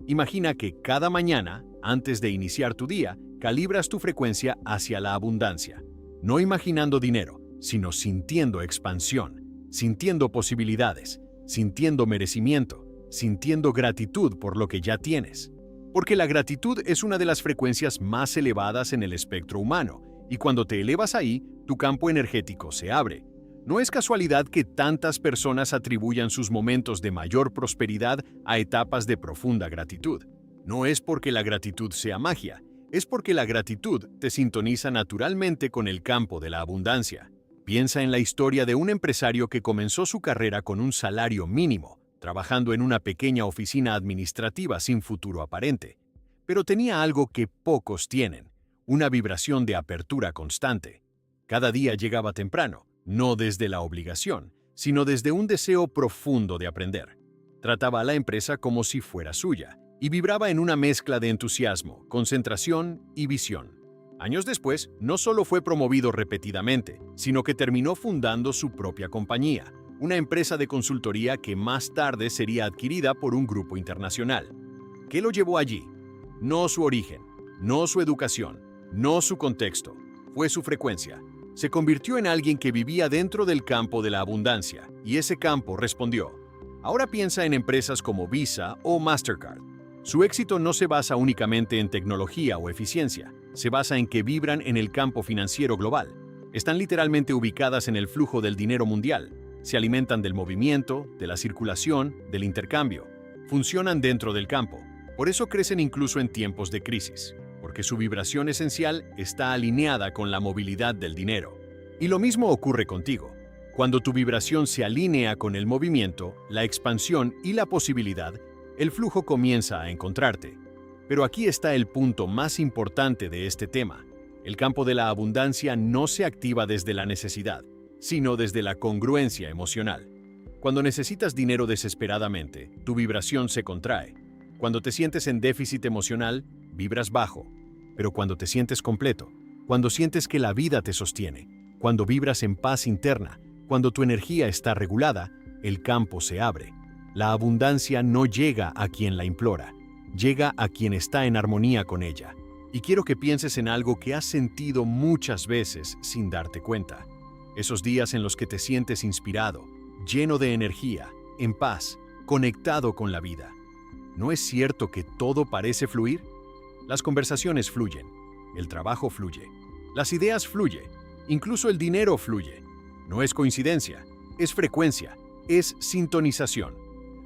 Imagina que cada mañana, antes de iniciar tu día, calibras tu frecuencia hacia la abundancia, no imaginando dinero, sino sintiendo expansión, sintiendo posibilidades, sintiendo merecimiento, sintiendo gratitud por lo que ya tienes. Porque la gratitud es una de las frecuencias más elevadas en el espectro humano, y cuando te elevas ahí, tu campo energético se abre. No es casualidad que tantas personas atribuyan sus momentos de mayor prosperidad a etapas de profunda gratitud. No es porque la gratitud sea magia, es porque la gratitud te sintoniza naturalmente con el campo de la abundancia. Piensa en la historia de un empresario que comenzó su carrera con un salario mínimo, trabajando en una pequeña oficina administrativa sin futuro aparente. Pero tenía algo que pocos tienen, una vibración de apertura constante. Cada día llegaba temprano, no desde la obligación, sino desde un deseo profundo de aprender. Trataba a la empresa como si fuera suya, y vibraba en una mezcla de entusiasmo, concentración y visión. Años después, no solo fue promovido repetidamente, sino que terminó fundando su propia compañía, una empresa de consultoría que más tarde sería adquirida por un grupo internacional. ¿Qué lo llevó allí? No su origen, no su educación, no su contexto, fue su frecuencia. Se convirtió en alguien que vivía dentro del campo de la abundancia, y ese campo respondió. Ahora piensa en empresas como Visa o Mastercard. Su éxito no se basa únicamente en tecnología o eficiencia, se basa en que vibran en el campo financiero global. Están literalmente ubicadas en el flujo del dinero mundial. Se alimentan del movimiento, de la circulación, del intercambio. Funcionan dentro del campo. Por eso crecen incluso en tiempos de crisis, porque su vibración esencial está alineada con la movilidad del dinero. Y lo mismo ocurre contigo. Cuando tu vibración se alinea con el movimiento, la expansión y la posibilidad, el flujo comienza a encontrarte. Pero aquí está el punto más importante de este tema. El campo de la abundancia no se activa desde la necesidad, sino desde la congruencia emocional. Cuando necesitas dinero desesperadamente, tu vibración se contrae. Cuando te sientes en déficit emocional, vibras bajo. Pero cuando te sientes completo, cuando sientes que la vida te sostiene, cuando vibras en paz interna, cuando tu energía está regulada, el campo se abre. La abundancia no llega a quien la implora, llega a quien está en armonía con ella. Y quiero que pienses en algo que has sentido muchas veces sin darte cuenta. Esos días en los que te sientes inspirado, lleno de energía, en paz, conectado con la vida. ¿No es cierto que todo parece fluir? Las conversaciones fluyen, el trabajo fluye, las ideas fluyen, incluso el dinero fluye. No es coincidencia, es frecuencia, es sintonización.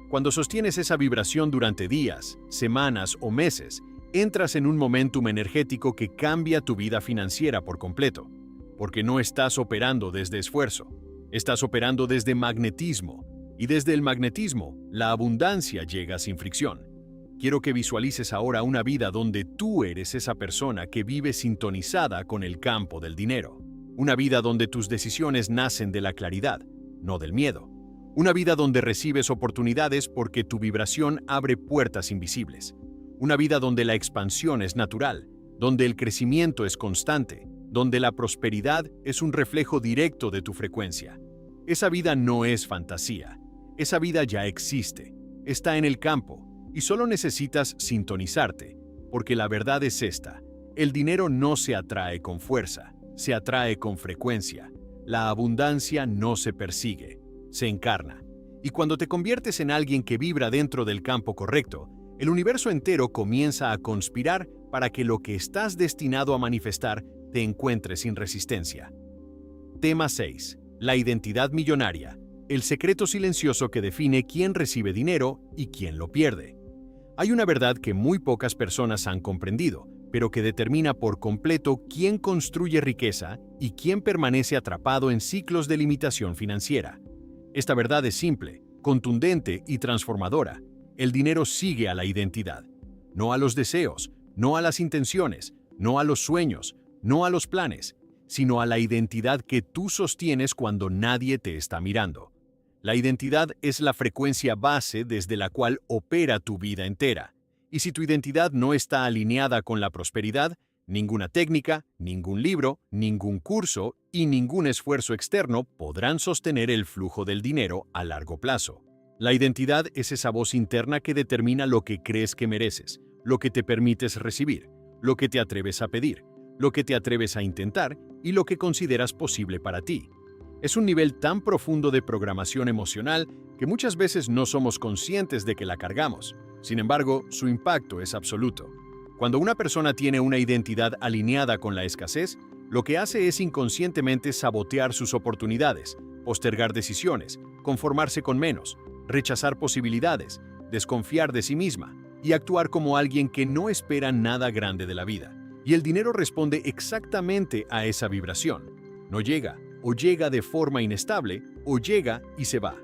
Cuando sostienes esa vibración durante días, semanas o meses, entras en un momentum energético que cambia tu vida financiera por completo. Porque no estás operando desde esfuerzo, estás operando desde magnetismo, y desde el magnetismo, la abundancia llega sin fricción. Quiero que visualices ahora una vida donde tú eres esa persona que vive sintonizada con el campo del dinero. Una vida donde tus decisiones nacen de la claridad, no del miedo. Una vida donde recibes oportunidades porque tu vibración abre puertas invisibles. Una vida donde la expansión es natural, donde el crecimiento es constante, donde la prosperidad es un reflejo directo de tu frecuencia. Esa vida no es fantasía. Esa vida ya existe, está en el campo, y solo necesitas sintonizarte, porque la verdad es esta: el dinero no se atrae con fuerza, se atrae con frecuencia. La abundancia no se persigue, se encarna. Y cuando te conviertes en alguien que vibra dentro del campo correcto, el universo entero comienza a conspirar para que lo que estás destinado a manifestar te encuentre sin resistencia. Tema 6. La identidad millonaria. El secreto silencioso que define quién recibe dinero y quién lo pierde. Hay una verdad que muy pocas personas han comprendido, pero que determina por completo quién construye riqueza y quién permanece atrapado en ciclos de limitación financiera. Esta verdad es simple, contundente y transformadora. El dinero sigue a la identidad, no a los deseos, no a las intenciones, no a los sueños, no a los planes, sino a la identidad que tú sostienes cuando nadie te está mirando. La identidad es la frecuencia base desde la cual opera tu vida entera. Y si tu identidad no está alineada con la prosperidad, ninguna técnica, ningún libro, ningún curso y ningún esfuerzo externo podrán sostener el flujo del dinero a largo plazo. La identidad es esa voz interna que determina lo que crees que mereces, lo que te permites recibir, lo que te atreves a pedir, lo que te atreves a intentar y lo que consideras posible para ti. Es un nivel tan profundo de programación emocional que muchas veces no somos conscientes de que la cargamos. Sin embargo, su impacto es absoluto. Cuando una persona tiene una identidad alineada con la escasez, lo que hace es inconscientemente sabotear sus oportunidades, postergar decisiones, conformarse con menos, rechazar posibilidades, desconfiar de sí misma y actuar como alguien que no espera nada grande de la vida. Y el dinero responde exactamente a esa vibración. No llega, o llega de forma inestable, o llega y se va.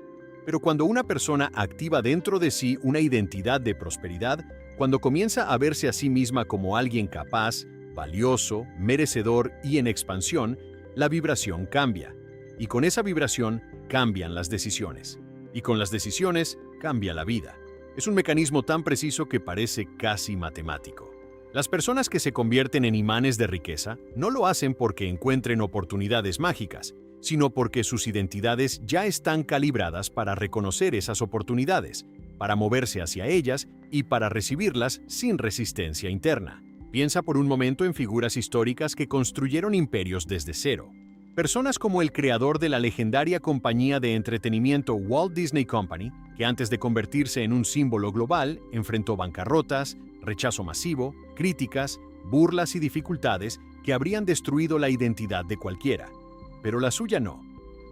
Pero cuando una persona activa dentro de sí una identidad de prosperidad, cuando comienza a verse a sí misma como alguien capaz, valioso, merecedor y en expansión, la vibración cambia. Y con esa vibración cambian las decisiones. Y con las decisiones cambia la vida. Es un mecanismo tan preciso que parece casi matemático. Las personas que se convierten en imanes de riqueza no lo hacen porque encuentren oportunidades mágicas, sino porque sus identidades ya están calibradas para reconocer esas oportunidades, para moverse hacia ellas y para recibirlas sin resistencia interna. Piensa por un momento en figuras históricas que construyeron imperios desde cero. Personas como el creador de la legendaria compañía de entretenimiento Walt Disney Company, que antes de convertirse en un símbolo global, enfrentó bancarrotas, rechazo masivo, críticas, burlas y dificultades que habrían destruido la identidad de cualquiera. Pero la suya no.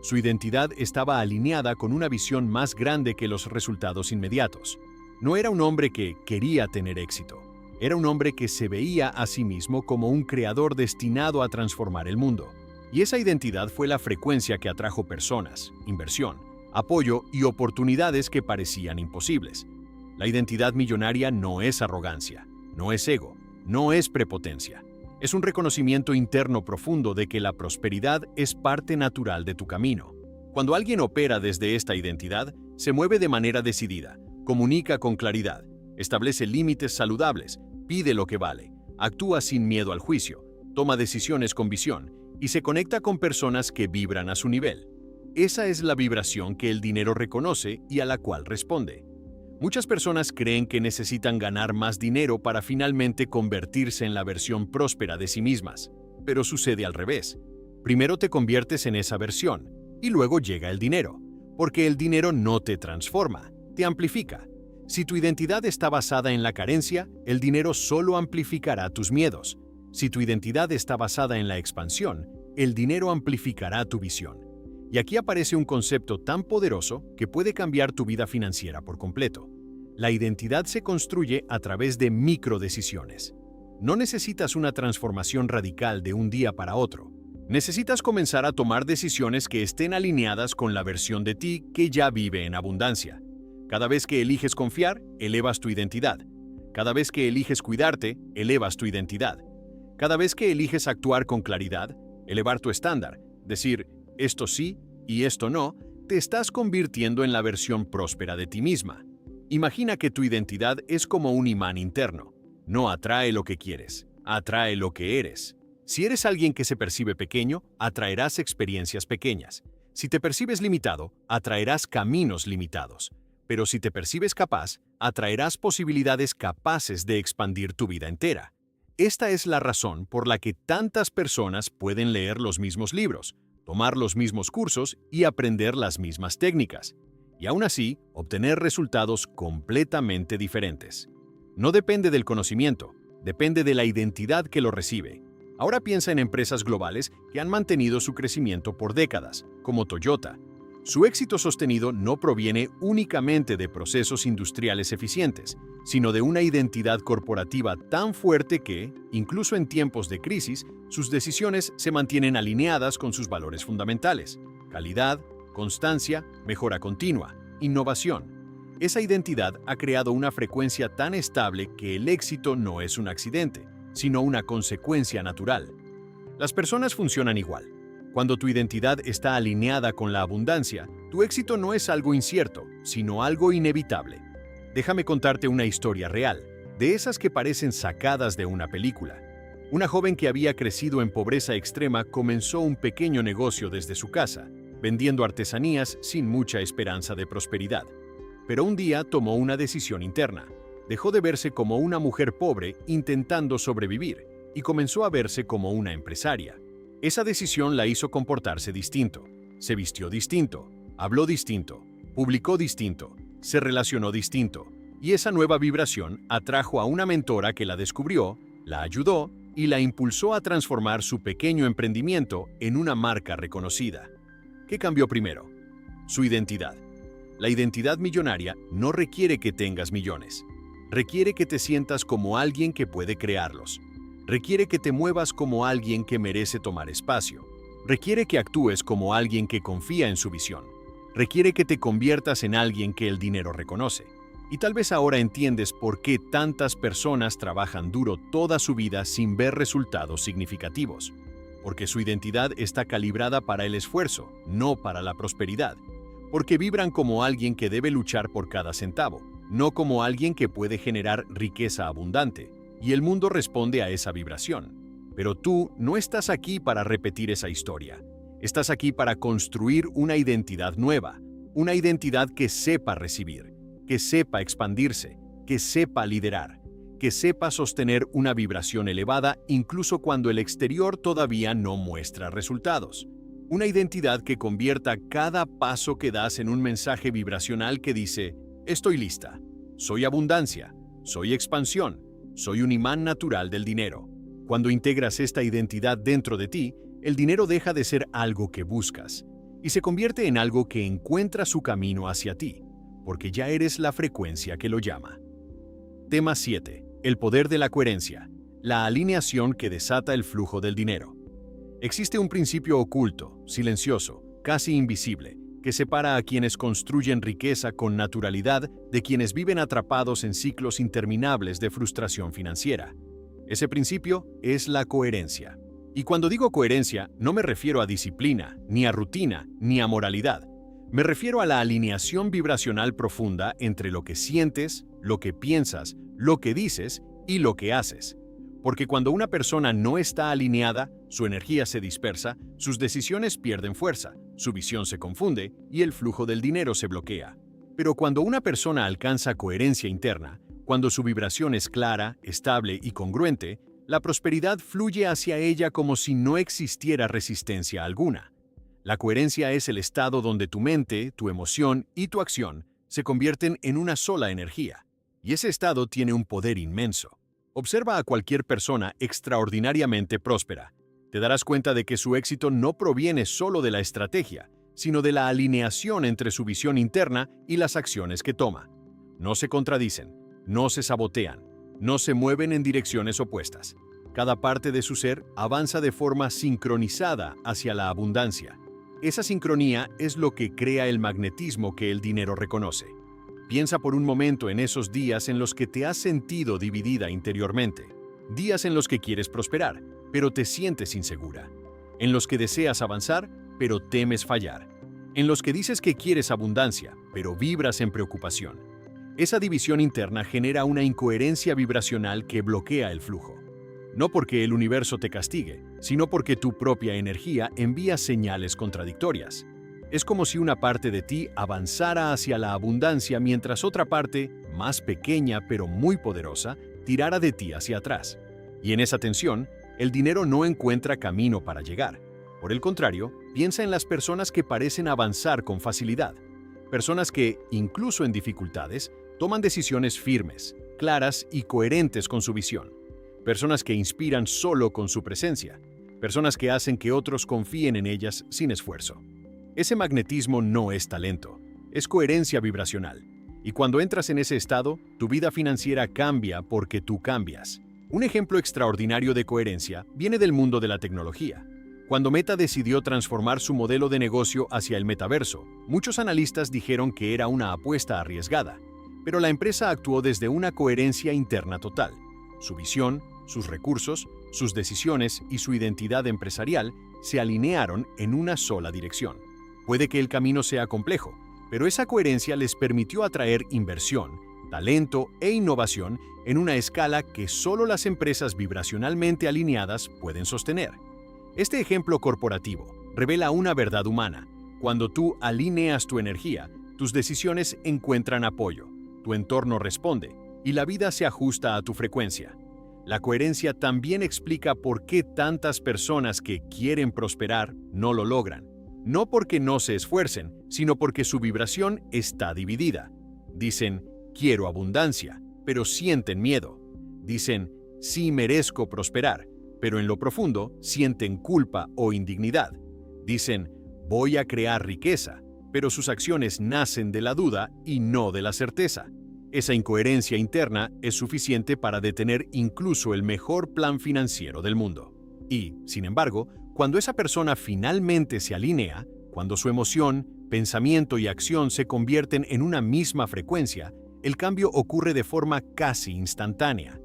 Su identidad estaba alineada con una visión más grande que los resultados inmediatos. No era un hombre que quería tener éxito. Era un hombre que se veía a sí mismo como un creador destinado a transformar el mundo. Y esa identidad fue la frecuencia que atrajo personas, inversión, apoyo y oportunidades que parecían imposibles. La identidad millonaria no es arrogancia, no es ego, no es prepotencia. Es un reconocimiento interno profundo de que la prosperidad es parte natural de tu camino. Cuando alguien opera desde esta identidad, se mueve de manera decidida, comunica con claridad, establece límites saludables, pide lo que vale, actúa sin miedo al juicio, toma decisiones con visión y se conecta con personas que vibran a su nivel. Esa es la vibración que el dinero reconoce y a la cual responde. Muchas personas creen que necesitan ganar más dinero para finalmente convertirse en la versión próspera de sí mismas, pero sucede al revés. Primero te conviertes en esa versión y luego llega el dinero, porque el dinero no te transforma, te amplifica. Si tu identidad está basada en la carencia, el dinero solo amplificará tus miedos. Si tu identidad está basada en la expansión, el dinero amplificará tu visión. Y aquí aparece un concepto tan poderoso que puede cambiar tu vida financiera por completo. La identidad se construye a través de microdecisiones. No necesitas una transformación radical de un día para otro. Necesitas comenzar a tomar decisiones que estén alineadas con la versión de ti que ya vive en abundancia. Cada vez que eliges confiar, elevas tu identidad. Cada vez que eliges cuidarte, elevas tu identidad. Cada vez que eliges actuar con claridad, elevar tu estándar, decir esto sí y esto no, te estás convirtiendo en la versión próspera de ti misma. Imagina que tu identidad es como un imán interno. No atrae lo que quieres, atrae lo que eres. Si eres alguien que se percibe pequeño, atraerás experiencias pequeñas. Si te percibes limitado, atraerás caminos limitados. Pero si te percibes capaz, atraerás posibilidades capaces de expandir tu vida entera. Esta es la razón por la que tantas personas pueden leer los mismos libros, tomar los mismos cursos y aprender las mismas técnicas, y aún así obtener resultados completamente diferentes. No depende del conocimiento, depende de la identidad que lo recibe. Ahora piensa en empresas globales que han mantenido su crecimiento por décadas, como Toyota. Su éxito sostenido no proviene únicamente de procesos industriales eficientes, sino de una identidad corporativa tan fuerte que, incluso en tiempos de crisis, sus decisiones se mantienen alineadas con sus valores fundamentales: calidad, constancia, mejora continua, innovación. Esa identidad ha creado una frecuencia tan estable que el éxito no es un accidente, sino una consecuencia natural. Las personas funcionan igual. Cuando tu identidad está alineada con la abundancia, tu éxito no es algo incierto, sino algo inevitable. Déjame contarte una historia real, de esas que parecen sacadas de una película. Una joven que había crecido en pobreza extrema comenzó un pequeño negocio desde su casa, vendiendo artesanías sin mucha esperanza de prosperidad. Pero un día tomó una decisión interna. Dejó de verse como una mujer pobre intentando sobrevivir y comenzó a verse como una empresaria. Esa decisión la hizo comportarse distinto. Se vistió distinto, habló distinto, publicó distinto, se relacionó distinto. Y esa nueva vibración atrajo a una mentora que la descubrió, la ayudó y la impulsó a transformar su pequeño emprendimiento en una marca reconocida. ¿Qué cambió primero? Su identidad. La identidad millonaria no requiere que tengas millones. Requiere que te sientas como alguien que puede crearlos. Requiere que te muevas como alguien que merece tomar espacio. Requiere que actúes como alguien que confía en su visión. Requiere que te conviertas en alguien que el dinero reconoce. Y tal vez ahora entiendes por qué tantas personas trabajan duro toda su vida sin ver resultados significativos. Porque su identidad está calibrada para el esfuerzo, no para la prosperidad. Porque vibran como alguien que debe luchar por cada centavo, no como alguien que puede generar riqueza abundante. Y el mundo responde a esa vibración. Pero tú no estás aquí para repetir esa historia. Estás aquí para construir una identidad nueva, una identidad que sepa recibir, que sepa expandirse, que sepa liderar, que sepa sostener una vibración elevada incluso cuando el exterior todavía no muestra resultados. Una identidad que convierta cada paso que das en un mensaje vibracional que dice: estoy lista, soy abundancia, soy expansión, soy un imán natural del dinero. Cuando integras esta identidad dentro de ti, el dinero deja de ser algo que buscas y se convierte en algo que encuentra su camino hacia ti, porque ya eres la frecuencia que lo llama. Tema 7. El poder de la coherencia, la alineación que desata el flujo del dinero. Existe un principio oculto, silencioso, casi invisible, que separa a quienes construyen riqueza con naturalidad de quienes viven atrapados en ciclos interminables de frustración financiera. Ese principio es la coherencia. Y cuando digo coherencia, no me refiero a disciplina, ni a rutina, ni a moralidad. Me refiero a la alineación vibracional profunda entre lo que sientes, lo que piensas, lo que dices y lo que haces. Porque cuando una persona no está alineada, su energía se dispersa, sus decisiones pierden fuerza, su visión se confunde y el flujo del dinero se bloquea. Pero cuando una persona alcanza coherencia interna, cuando su vibración es clara, estable y congruente, la prosperidad fluye hacia ella como si no existiera resistencia alguna. La coherencia es el estado donde tu mente, tu emoción y tu acción se convierten en una sola energía. Y ese estado tiene un poder inmenso. Observa a cualquier persona extraordinariamente próspera. Te darás cuenta de que su éxito no proviene solo de la estrategia, sino de la alineación entre su visión interna y las acciones que toma. No se contradicen, no se sabotean, no se mueven en direcciones opuestas. Cada parte de su ser avanza de forma sincronizada hacia la abundancia. Esa sincronía es lo que crea el magnetismo que el dinero reconoce. Piensa por un momento en esos días en los que te has sentido dividida interiormente. Días en los que quieres prosperar, pero te sientes insegura. En los que deseas avanzar, pero temes fallar. En los que dices que quieres abundancia, pero vibras en preocupación. Esa división interna genera una incoherencia vibracional que bloquea el flujo. No porque el universo te castigue, sino porque tu propia energía envía señales contradictorias. Es como si una parte de ti avanzara hacia la abundancia mientras otra parte, más pequeña pero muy poderosa, tirara de ti hacia atrás. Y en esa tensión, el dinero no encuentra camino para llegar. Por el contrario, piensa en las personas que parecen avanzar con facilidad. Personas que, incluso en dificultades, toman decisiones firmes, claras y coherentes con su visión. Personas que inspiran solo con su presencia. Personas que hacen que otros confíen en ellas sin esfuerzo. Ese magnetismo no es talento, es coherencia vibracional. Y cuando entras en ese estado, tu vida financiera cambia porque tú cambias. Un ejemplo extraordinario de coherencia viene del mundo de la tecnología. Cuando Meta decidió transformar su modelo de negocio hacia el metaverso, muchos analistas dijeron que era una apuesta arriesgada, pero la empresa actuó desde una coherencia interna total. Su visión, sus recursos, sus decisiones y su identidad empresarial se alinearon en una sola dirección. Puede que el camino sea complejo, pero esa coherencia les permitió atraer inversión, talento e innovación en una escala que solo las empresas vibracionalmente alineadas pueden sostener. Este ejemplo corporativo revela una verdad humana. Cuando tú alineas tu energía, Tus decisiones encuentran apoyo, tu entorno responde y la vida se ajusta a tu frecuencia. La coherencia también explica por qué tantas personas que quieren prosperar no lo logran. No porque no se esfuercen, sino porque su vibración está dividida. Dicen, quiero abundancia, pero sienten miedo. Dicen, sí merezco prosperar, pero en lo profundo sienten culpa o indignidad. Dicen, voy a crear riqueza, pero sus acciones nacen de la duda y no de la certeza. Esa incoherencia interna es suficiente para detener incluso el mejor plan financiero del mundo. Y, sin embargo, cuando esa persona finalmente se alinea, cuando su emoción, pensamiento y acción se convierten en una misma frecuencia, el cambio ocurre de forma casi instantánea.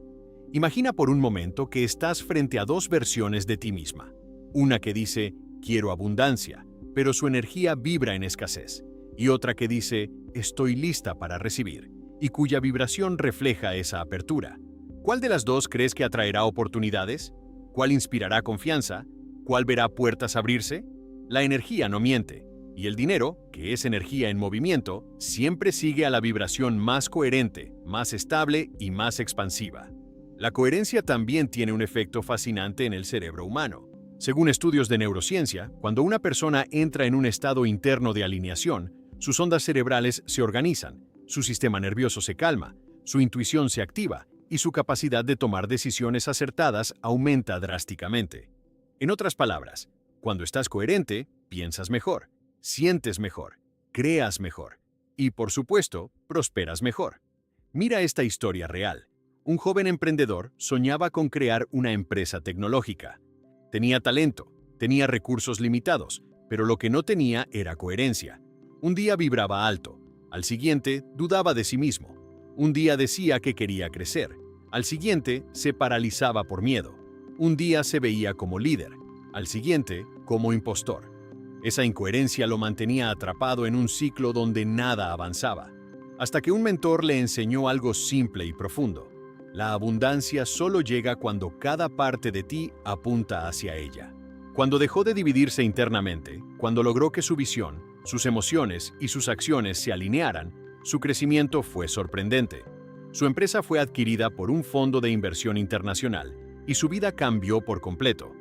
Imagina por un momento que estás frente a dos versiones de ti misma. Una que dice, quiero abundancia, pero su energía vibra en escasez. Y otra que dice, estoy lista para recibir, y cuya vibración refleja esa apertura. ¿Cuál de las dos crees que atraerá oportunidades? ¿Cuál inspirará confianza? ¿Cuál verá puertas abrirse? La energía no miente, y el dinero, que es energía en movimiento, siempre sigue a la vibración más coherente, más estable y más expansiva. La coherencia también tiene un efecto fascinante en el cerebro humano. Según estudios de neurociencia, cuando una persona entra en un estado interno de alineación, sus ondas cerebrales se organizan, su sistema nervioso se calma, su intuición se activa y su capacidad de tomar decisiones acertadas aumenta drásticamente. En otras palabras, cuando estás coherente, piensas mejor, sientes mejor, creas mejor y, por supuesto, prosperas mejor. Mira esta historia real. Un joven emprendedor soñaba con crear una empresa tecnológica. Tenía talento, tenía recursos limitados, pero lo que no tenía era coherencia. Un día vibraba alto, al siguiente dudaba de sí mismo. Un día decía que quería crecer, al siguiente se paralizaba por miedo. Un día se veía como líder, al siguiente como impostor. Esa incoherencia lo mantenía atrapado en un ciclo donde nada avanzaba, hasta que un mentor le enseñó algo simple y profundo. La abundancia solo llega cuando cada parte de ti apunta hacia ella. Cuando dejó de dividirse internamente, cuando logró que su visión, sus emociones y sus acciones se alinearan, su crecimiento fue sorprendente. Su empresa fue adquirida por un fondo de inversión internacional y su vida cambió por completo.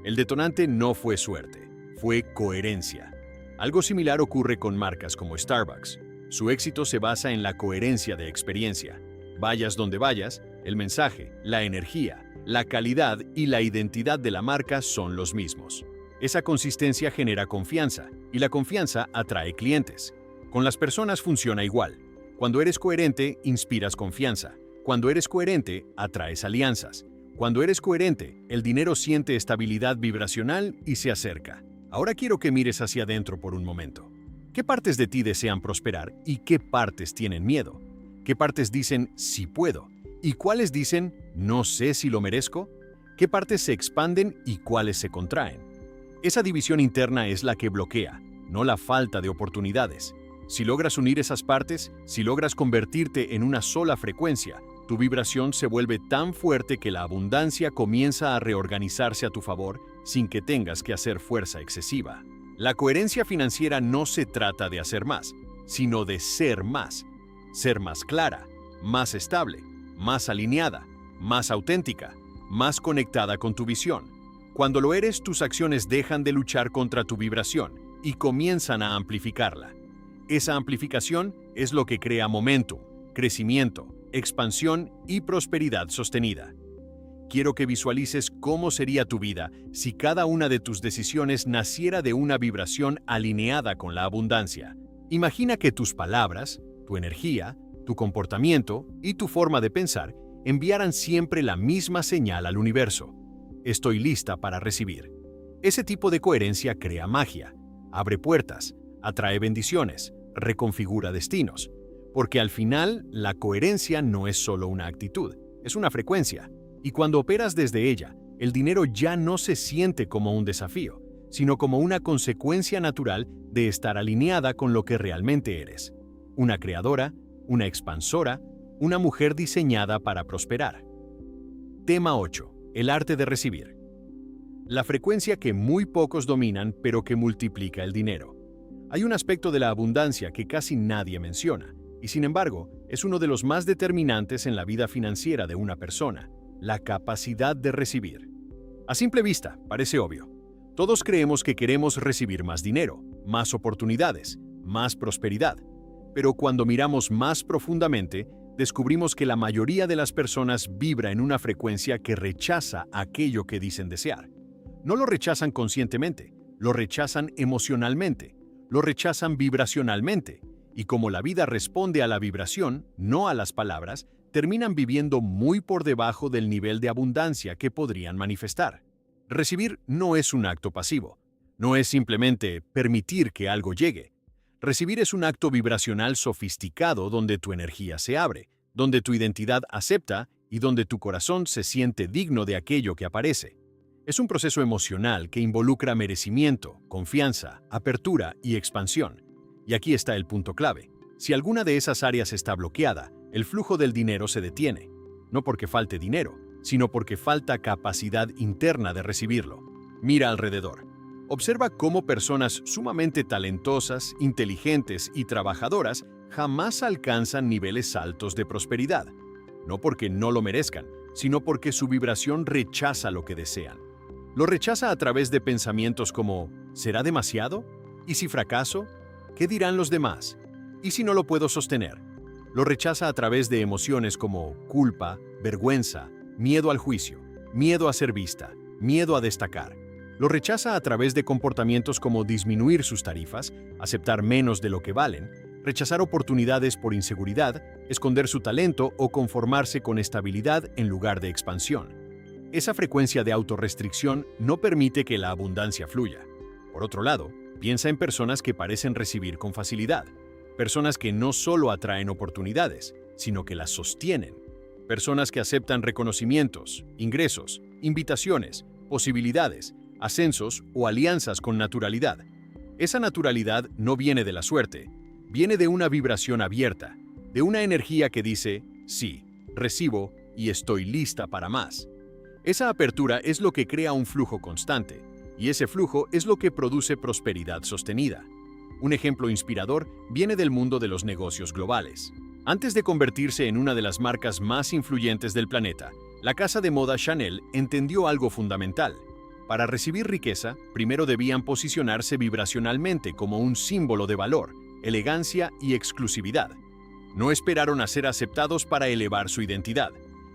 El detonante no fue suerte, fue coherencia. Algo similar ocurre con marcas como Starbucks. Su éxito se basa en la coherencia de experiencia. Vayas donde vayas, el mensaje, la energía, la calidad y la identidad de la marca son los mismos. Esa consistencia genera confianza y la confianza atrae clientes. Con las personas funciona igual. Cuando eres coherente, inspiras confianza. Cuando eres coherente, atraes alianzas. Cuando eres coherente, el dinero siente estabilidad vibracional y se acerca. Ahora quiero que mires hacia adentro por un momento. ¿Qué partes de ti desean prosperar y qué partes tienen miedo? ¿Qué partes dicen sí puedo? ¿Y cuáles dicen no sé si lo merezco? ¿Qué partes se expanden y cuáles se contraen? Esa división interna es la que bloquea, no la falta de oportunidades. Si logras unir esas partes, si logras convertirte en una sola frecuencia, tu vibración se vuelve tan fuerte que la abundancia comienza a reorganizarse a tu favor sin que tengas que hacer fuerza excesiva. La coherencia financiera no se trata de hacer más, sino de ser más. Ser más clara, más estable, más alineada, más auténtica, más conectada con tu visión. Cuando lo eres, tus acciones dejan de luchar contra tu vibración y comienzan a amplificarla. Esa amplificación es lo que crea momentum, crecimiento, expansión y prosperidad sostenida. Quiero que visualices cómo sería tu vida si cada una de tus decisiones naciera de una vibración alineada con la abundancia. Imagina que tus palabras, tu energía, tu comportamiento y tu forma de pensar enviaran siempre la misma señal al universo. Estoy lista para recibir. Ese tipo de coherencia crea magia, abre puertas, atrae bendiciones, reconfigura destinos. Porque al final, la coherencia no es solo una actitud, es una frecuencia. Y cuando operas desde ella, el dinero ya no se siente como un desafío, sino como una consecuencia natural de estar alineada con lo que realmente eres. Una creadora, una expansora, una mujer diseñada para prosperar. Tema 8. El arte de recibir. La frecuencia que muy pocos dominan, pero que multiplica el dinero. Hay un aspecto de la abundancia que casi nadie menciona, y sin embargo, es uno de los más determinantes en la vida financiera de una persona: la capacidad de recibir. A simple vista, parece obvio. Todos creemos que queremos recibir más dinero, más oportunidades, más prosperidad. Pero cuando miramos más profundamente, descubrimos que la mayoría de las personas vibra en una frecuencia que rechaza aquello que dicen desear. No lo rechazan conscientemente, lo rechazan emocionalmente, lo rechazan vibracionalmente, y como la vida responde a la vibración, no a las palabras, terminan viviendo muy por debajo del nivel de abundancia que podrían manifestar. Recibir no es un acto pasivo, no es simplemente permitir que algo llegue. Recibir es un acto vibracional sofisticado donde tu energía se abre, donde tu identidad acepta y donde tu corazón se siente digno de aquello que aparece. Es un proceso emocional que involucra merecimiento, confianza, apertura y expansión. Y aquí está el punto clave. Si alguna de esas áreas está bloqueada, el flujo del dinero se detiene. No porque falte dinero, sino porque falta capacidad interna de recibirlo. Mira alrededor. Observa cómo personas sumamente talentosas, inteligentes y trabajadoras jamás alcanzan niveles altos de prosperidad. No porque no lo merezcan, sino porque su vibración rechaza lo que desean. Lo rechaza a través de pensamientos como: ¿será demasiado? ¿Y si fracaso? ¿Qué dirán los demás? ¿Y si no lo puedo sostener? Lo rechaza a través de emociones como culpa, vergüenza, miedo al juicio, miedo a ser vista, miedo a destacar. Lo rechaza a través de comportamientos como disminuir sus tarifas, aceptar menos de lo que valen, rechazar oportunidades por inseguridad, esconder su talento o conformarse con estabilidad en lugar de expansión. Esa frecuencia de autorrestricción no permite que la abundancia fluya. Por otro lado, piensa en personas que parecen recibir con facilidad, personas que no solo atraen oportunidades, sino que las sostienen, personas que aceptan reconocimientos, ingresos, invitaciones, posibilidades, ascensos o alianzas con naturalidad. Esa naturalidad no viene de la suerte, viene de una vibración abierta, de una energía que dice: sí, recibo y estoy lista para más. Esa apertura es lo que crea un flujo constante, y ese flujo es lo que produce prosperidad sostenida. Un ejemplo inspirador viene del mundo de los negocios globales. Antes de convertirse en una de las marcas más influyentes del planeta, la casa de moda Chanel entendió algo fundamental. Para recibir riqueza, primero debían posicionarse vibracionalmente como un símbolo de valor, elegancia y exclusividad. No esperaron a ser aceptados para elevar su identidad.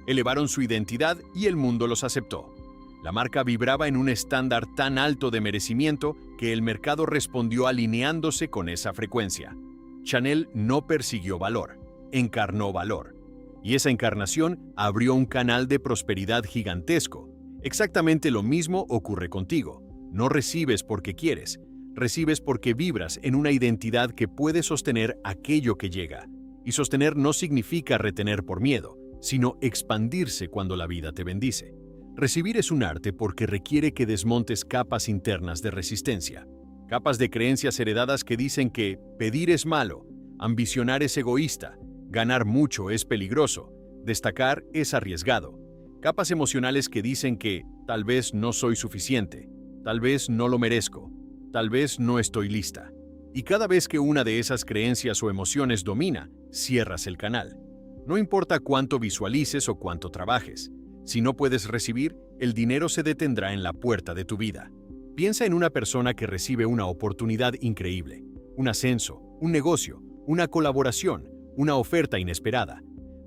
Elevaron su identidad y el mundo los aceptó. La marca vibraba en un estándar tan alto de merecimiento que el mercado respondió alineándose con esa frecuencia. Chanel no persiguió valor, encarnó valor. Y esa encarnación abrió un canal de prosperidad gigantesco. Exactamente lo mismo ocurre contigo. No recibes porque quieres, recibes porque vibras en una identidad que puede sostener aquello que llega. Y sostener no significa retener por miedo, sino expandirse cuando la vida te bendice. Recibir es un arte porque requiere que desmontes capas internas de resistencia, capas de creencias heredadas que dicen que pedir es malo, ambicionar es egoísta, ganar mucho es peligroso, destacar es arriesgado. Capas emocionales que dicen que tal vez no soy suficiente, tal vez no lo merezco, tal vez no estoy lista. Y cada vez que una de esas creencias o emociones domina, cierras el canal. No importa cuánto visualices o cuánto trabajes. Si no puedes recibir, el dinero se detendrá en la puerta de tu vida. Piensa en una persona que recibe una oportunidad increíble, un ascenso, un negocio, una colaboración, una oferta inesperada.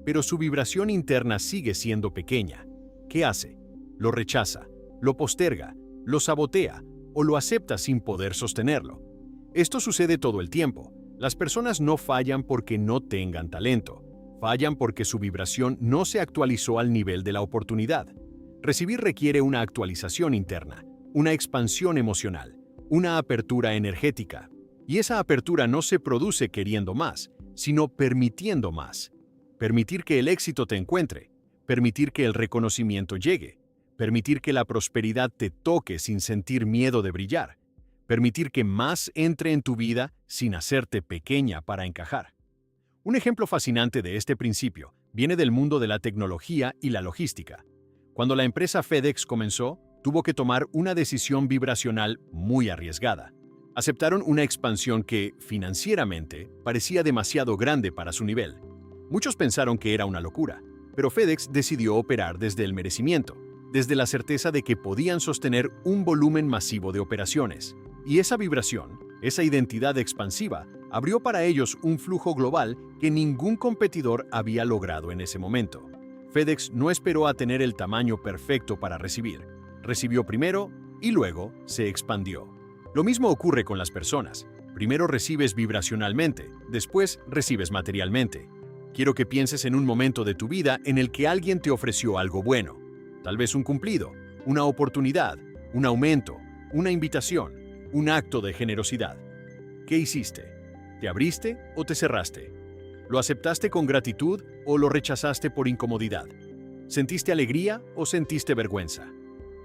Pero su vibración interna sigue siendo pequeña. ¿Qué hace? Lo rechaza, lo posterga, lo sabotea o lo acepta sin poder sostenerlo. Esto sucede todo el tiempo. Las personas no fallan porque no tengan talento. Fallan porque su vibración no se actualizó al nivel de la oportunidad. Recibir requiere una actualización interna, una expansión emocional, una apertura energética. Y esa apertura no se produce queriendo más, sino permitiendo más. Permitir que el éxito te encuentre, permitir que el reconocimiento llegue, permitir que la prosperidad te toque sin sentir miedo de brillar, permitir que más entre en tu vida sin hacerte pequeña para encajar. Un ejemplo fascinante de este principio viene del mundo de la tecnología y la logística. Cuando la empresa FedEx comenzó, tuvo que tomar una decisión vibracional muy arriesgada. Aceptaron una expansión que, financieramente, parecía demasiado grande para su nivel. Muchos pensaron que era una locura, pero FedEx decidió operar desde el merecimiento, desde la certeza de que podían sostener un volumen masivo de operaciones. Y esa vibración, esa identidad expansiva, abrió para ellos un flujo global que ningún competidor había logrado en ese momento. FedEx no esperó a tener el tamaño perfecto para recibir. Recibió primero y luego se expandió. Lo mismo ocurre con las personas. Primero recibes vibracionalmente, después recibes materialmente. Quiero que pienses en un momento de tu vida en el que alguien te ofreció algo bueno. Tal vez un cumplido, una oportunidad, un aumento, una invitación, un acto de generosidad. ¿Qué hiciste? ¿Te abriste o te cerraste? ¿Lo aceptaste con gratitud o lo rechazaste por incomodidad? ¿Sentiste alegría o sentiste vergüenza?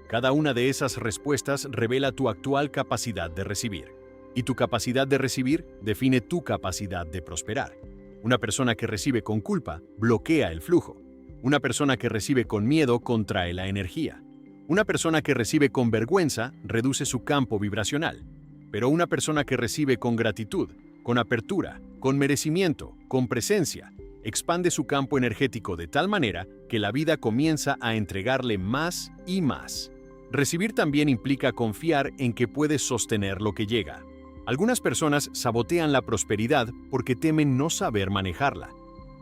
Cada una de esas respuestas revela tu actual capacidad de recibir. Y tu capacidad de recibir define tu capacidad de prosperar. Una persona que recibe con culpa bloquea el flujo. Una persona que recibe con miedo contrae la energía. Una persona que recibe con vergüenza reduce su campo vibracional. Pero una persona que recibe con gratitud, con apertura, con merecimiento, con presencia, expande su campo energético de tal manera que la vida comienza a entregarle más y más. Recibir también implica confiar en que puedes sostener lo que llega. Algunas personas sabotean la prosperidad porque temen no saber manejarla,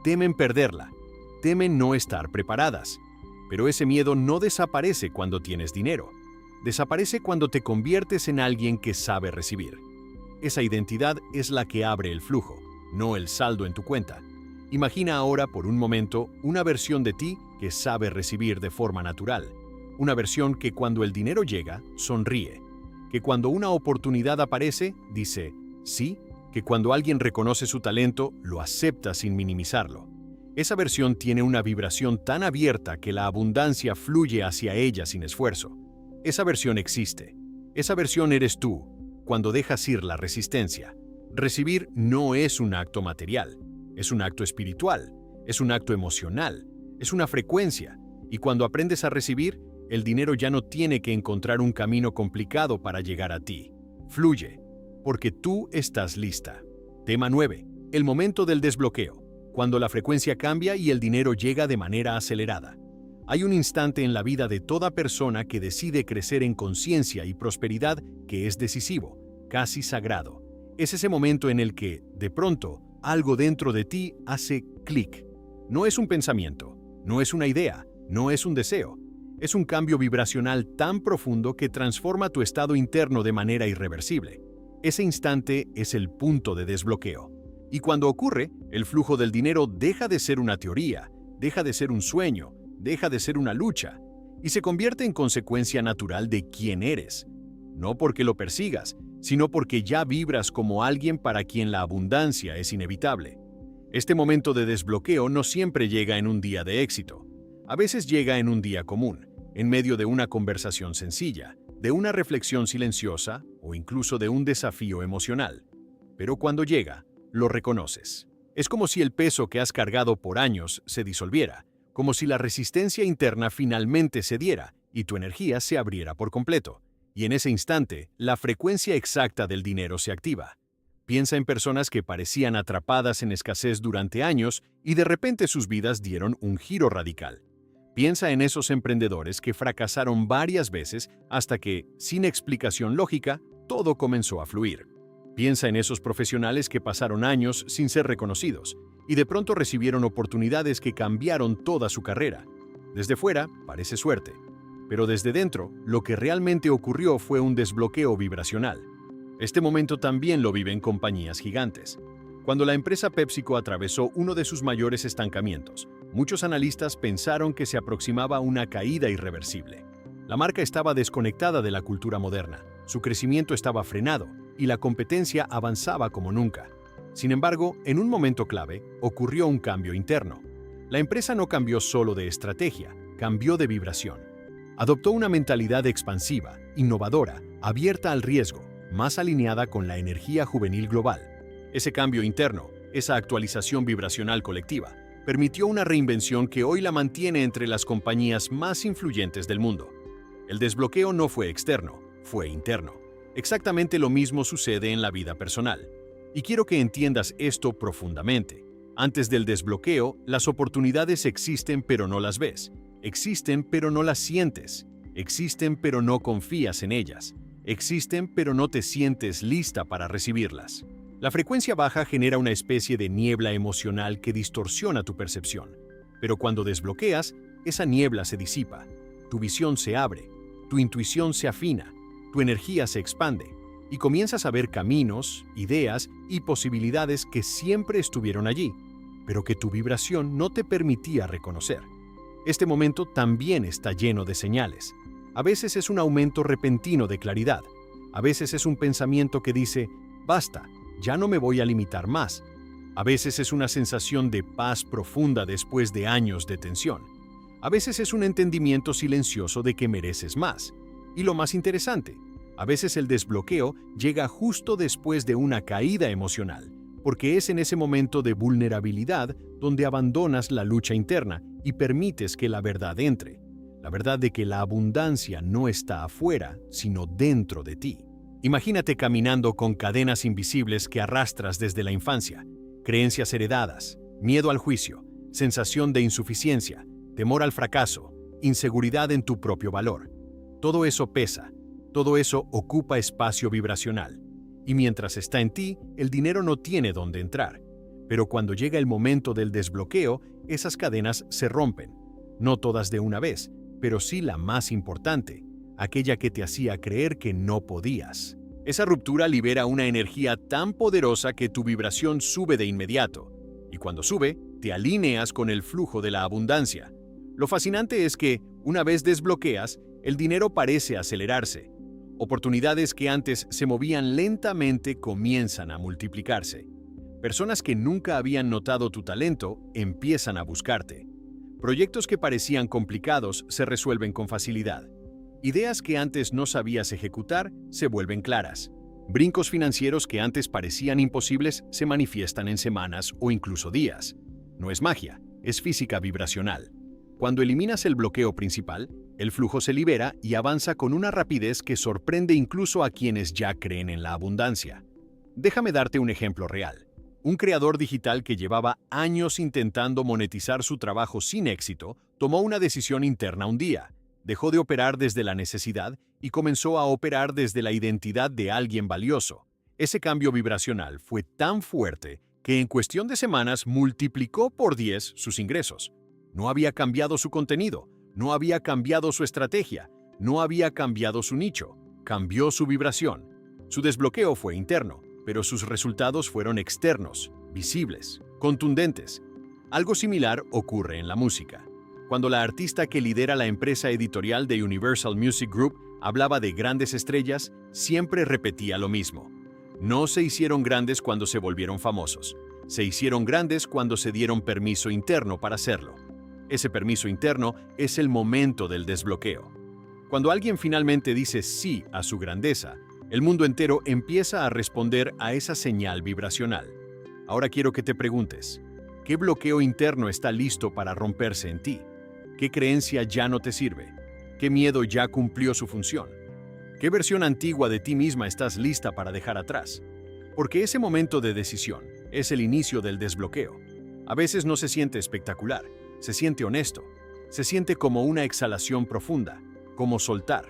temen perderla, temen no estar preparadas. Pero ese miedo no desaparece cuando tienes dinero. Desaparece cuando te conviertes en alguien que sabe recibir. Esa identidad es la que abre el flujo, no el saldo en tu cuenta. Imagina ahora por un momento una versión de ti que sabe recibir de forma natural. Una versión que cuando el dinero llega, sonríe. Que cuando una oportunidad aparece, dice sí. Que cuando alguien reconoce su talento, lo acepta sin minimizarlo. Esa versión tiene una vibración tan abierta que la abundancia fluye hacia ella sin esfuerzo. Esa versión existe. Esa versión eres tú, cuando dejas ir la resistencia. Recibir no es un acto material, es un acto espiritual, es un acto emocional, es una frecuencia. Y cuando aprendes a recibir, el dinero ya no tiene que encontrar un camino complicado para llegar a ti. Fluye, porque tú estás lista. Tema 9. El momento del desbloqueo. Cuando la frecuencia cambia y el dinero llega de manera acelerada. Hay un instante en la vida de toda persona que decide crecer en conciencia y prosperidad que es decisivo, casi sagrado. Es ese momento en el que, de pronto, algo dentro de ti hace clic. No es un pensamiento, no es una idea, no es un deseo. Es un cambio vibracional tan profundo que transforma tu estado interno de manera irreversible. Ese instante es el punto de desbloqueo. Y cuando ocurre, el flujo del dinero deja de ser una teoría, deja de ser un sueño, deja de ser una lucha, y se convierte en consecuencia natural de quién eres. No porque lo persigas, sino porque ya vibras como alguien para quien la abundancia es inevitable. Este momento de desbloqueo no siempre llega en un día de éxito. A veces llega en un día común, en medio de una conversación sencilla, de una reflexión silenciosa o incluso de un desafío emocional. Pero cuando llega, lo reconoces. Es como si el peso que has cargado por años se disolviera, como si la resistencia interna finalmente cediera y tu energía se abriera por completo. Y en ese instante, la frecuencia exacta del dinero se activa. Piensa en personas que parecían atrapadas en escasez durante años y de repente sus vidas dieron un giro radical. Piensa en esos emprendedores que fracasaron varias veces hasta que, sin explicación lógica, todo comenzó a fluir. Piensa en esos profesionales que pasaron años sin ser reconocidos y de pronto recibieron oportunidades que cambiaron toda su carrera. Desde fuera, parece suerte, pero desde dentro, lo que realmente ocurrió fue un desbloqueo vibracional. Este momento también lo viven compañías gigantes. Cuando la empresa PepsiCo atravesó uno de sus mayores estancamientos, muchos analistas pensaron que se aproximaba una caída irreversible. La marca estaba desconectada de la cultura moderna, su crecimiento estaba frenado y la competencia avanzaba como nunca. Sin embargo, en un momento clave, ocurrió un cambio interno. La empresa no cambió solo de estrategia, cambió de vibración. Adoptó una mentalidad expansiva, innovadora, abierta al riesgo, más alineada con la energía juvenil global. Ese cambio interno, esa actualización vibracional colectiva, permitió una reinvención que hoy la mantiene entre las compañías más influyentes del mundo. El desbloqueo no fue externo, fue interno. Exactamente lo mismo sucede en la vida personal. Y quiero que entiendas esto profundamente. Antes del desbloqueo, las oportunidades existen pero no las ves. Existen pero no las sientes. Existen pero no confías en ellas. Existen pero no te sientes lista para recibirlas. La frecuencia baja genera una especie de niebla emocional que distorsiona tu percepción. Pero cuando desbloqueas, esa niebla se disipa. Tu visión se abre, tu intuición se afina, tu energía se expande y comienzas a ver caminos, ideas y posibilidades que siempre estuvieron allí, pero que tu vibración no te permitía reconocer. Este momento también está lleno de señales. A veces es un aumento repentino de claridad. A veces es un pensamiento que dice, basta, ya no me voy a limitar más. A veces es una sensación de paz profunda después de años de tensión. A veces es un entendimiento silencioso de que mereces más. Y lo más interesante, a veces el desbloqueo llega justo después de una caída emocional, porque es en ese momento de vulnerabilidad donde abandonas la lucha interna y permites que la verdad entre. La verdad de que la abundancia no está afuera, sino dentro de ti. Imagínate caminando con cadenas invisibles que arrastras desde la infancia, creencias heredadas, miedo al juicio, sensación de insuficiencia, temor al fracaso, inseguridad en tu propio valor. Todo eso pesa, todo eso ocupa espacio vibracional. Y mientras está en ti, el dinero no tiene dónde entrar. Pero cuando llega el momento del desbloqueo, esas cadenas se rompen. No todas de una vez, pero sí la más importante, aquella que te hacía creer que no podías. Esa ruptura libera una energía tan poderosa que tu vibración sube de inmediato. Y cuando sube, te alineas con el flujo de la abundancia. Lo fascinante es que, una vez desbloqueas, el dinero parece acelerarse. Oportunidades que antes se movían lentamente comienzan a multiplicarse. Personas que nunca habían notado tu talento empiezan a buscarte. Proyectos que parecían complicados se resuelven con facilidad. Ideas que antes no sabías ejecutar se vuelven claras. Brincos financieros que antes parecían imposibles se manifiestan en semanas o incluso días. No es magia, es física vibracional. Cuando eliminas el bloqueo principal, el flujo se libera y avanza con una rapidez que sorprende incluso a quienes ya creen en la abundancia. Déjame darte un ejemplo real. Un creador digital que llevaba años intentando monetizar su trabajo sin éxito, tomó una decisión interna un día. Dejó de operar desde la necesidad y comenzó a operar desde la identidad de alguien valioso. Ese cambio vibracional fue tan fuerte que en cuestión de semanas multiplicó por 10 sus ingresos. No había cambiado su contenido, no había cambiado su estrategia, no había cambiado su nicho, cambió su vibración. Su desbloqueo fue interno, pero sus resultados fueron externos, visibles, contundentes. Algo similar ocurre en la música. Cuando la artista que lidera la empresa editorial de Universal Music Group hablaba de grandes estrellas, siempre repetía lo mismo. No se hicieron grandes cuando se volvieron famosos. Se hicieron grandes cuando se dieron permiso interno para hacerlo. Ese permiso interno es el momento del desbloqueo. Cuando alguien finalmente dice sí a su grandeza, el mundo entero empieza a responder a esa señal vibracional. Ahora quiero que te preguntes, ¿qué bloqueo interno está listo para romperse en ti? ¿Qué creencia ya no te sirve? ¿Qué miedo ya cumplió su función? ¿Qué versión antigua de ti misma estás lista para dejar atrás? Porque ese momento de decisión es el inicio del desbloqueo. A veces no se siente espectacular, se siente honesto, se siente como una exhalación profunda, como soltar,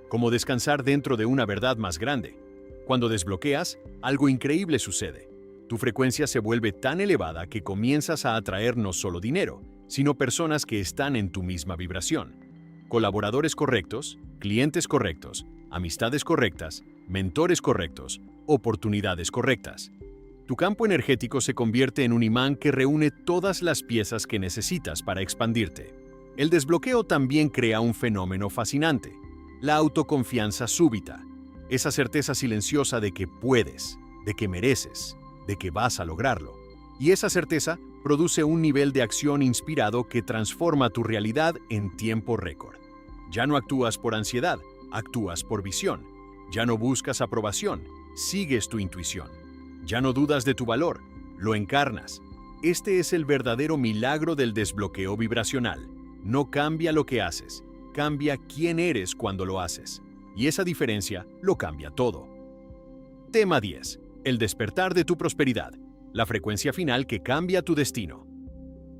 como descansar dentro de una verdad más grande. Cuando desbloqueas, algo increíble sucede. Tu frecuencia se vuelve tan elevada que comienzas a atraer no solo dinero, sino personas que están en tu misma vibración. Colaboradores correctos, clientes correctos, amistades correctas, mentores correctos, oportunidades correctas. Tu campo energético se convierte en un imán que reúne todas las piezas que necesitas para expandirte. El desbloqueo también crea un fenómeno fascinante, la autoconfianza súbita, esa certeza silenciosa de que puedes, de que mereces, de que vas a lograrlo. Y esa certeza produce un nivel de acción inspirado que transforma tu realidad en tiempo récord. Ya no actúas por ansiedad, actúas por visión. Ya no buscas aprobación, sigues tu intuición. Ya no dudas de tu valor, lo encarnas. Este es el verdadero milagro del desbloqueo vibracional. No cambia lo que haces, cambia quién eres cuando lo haces. Y esa diferencia lo cambia todo. Tema 10. El despertar de tu prosperidad. La frecuencia final que cambia tu destino.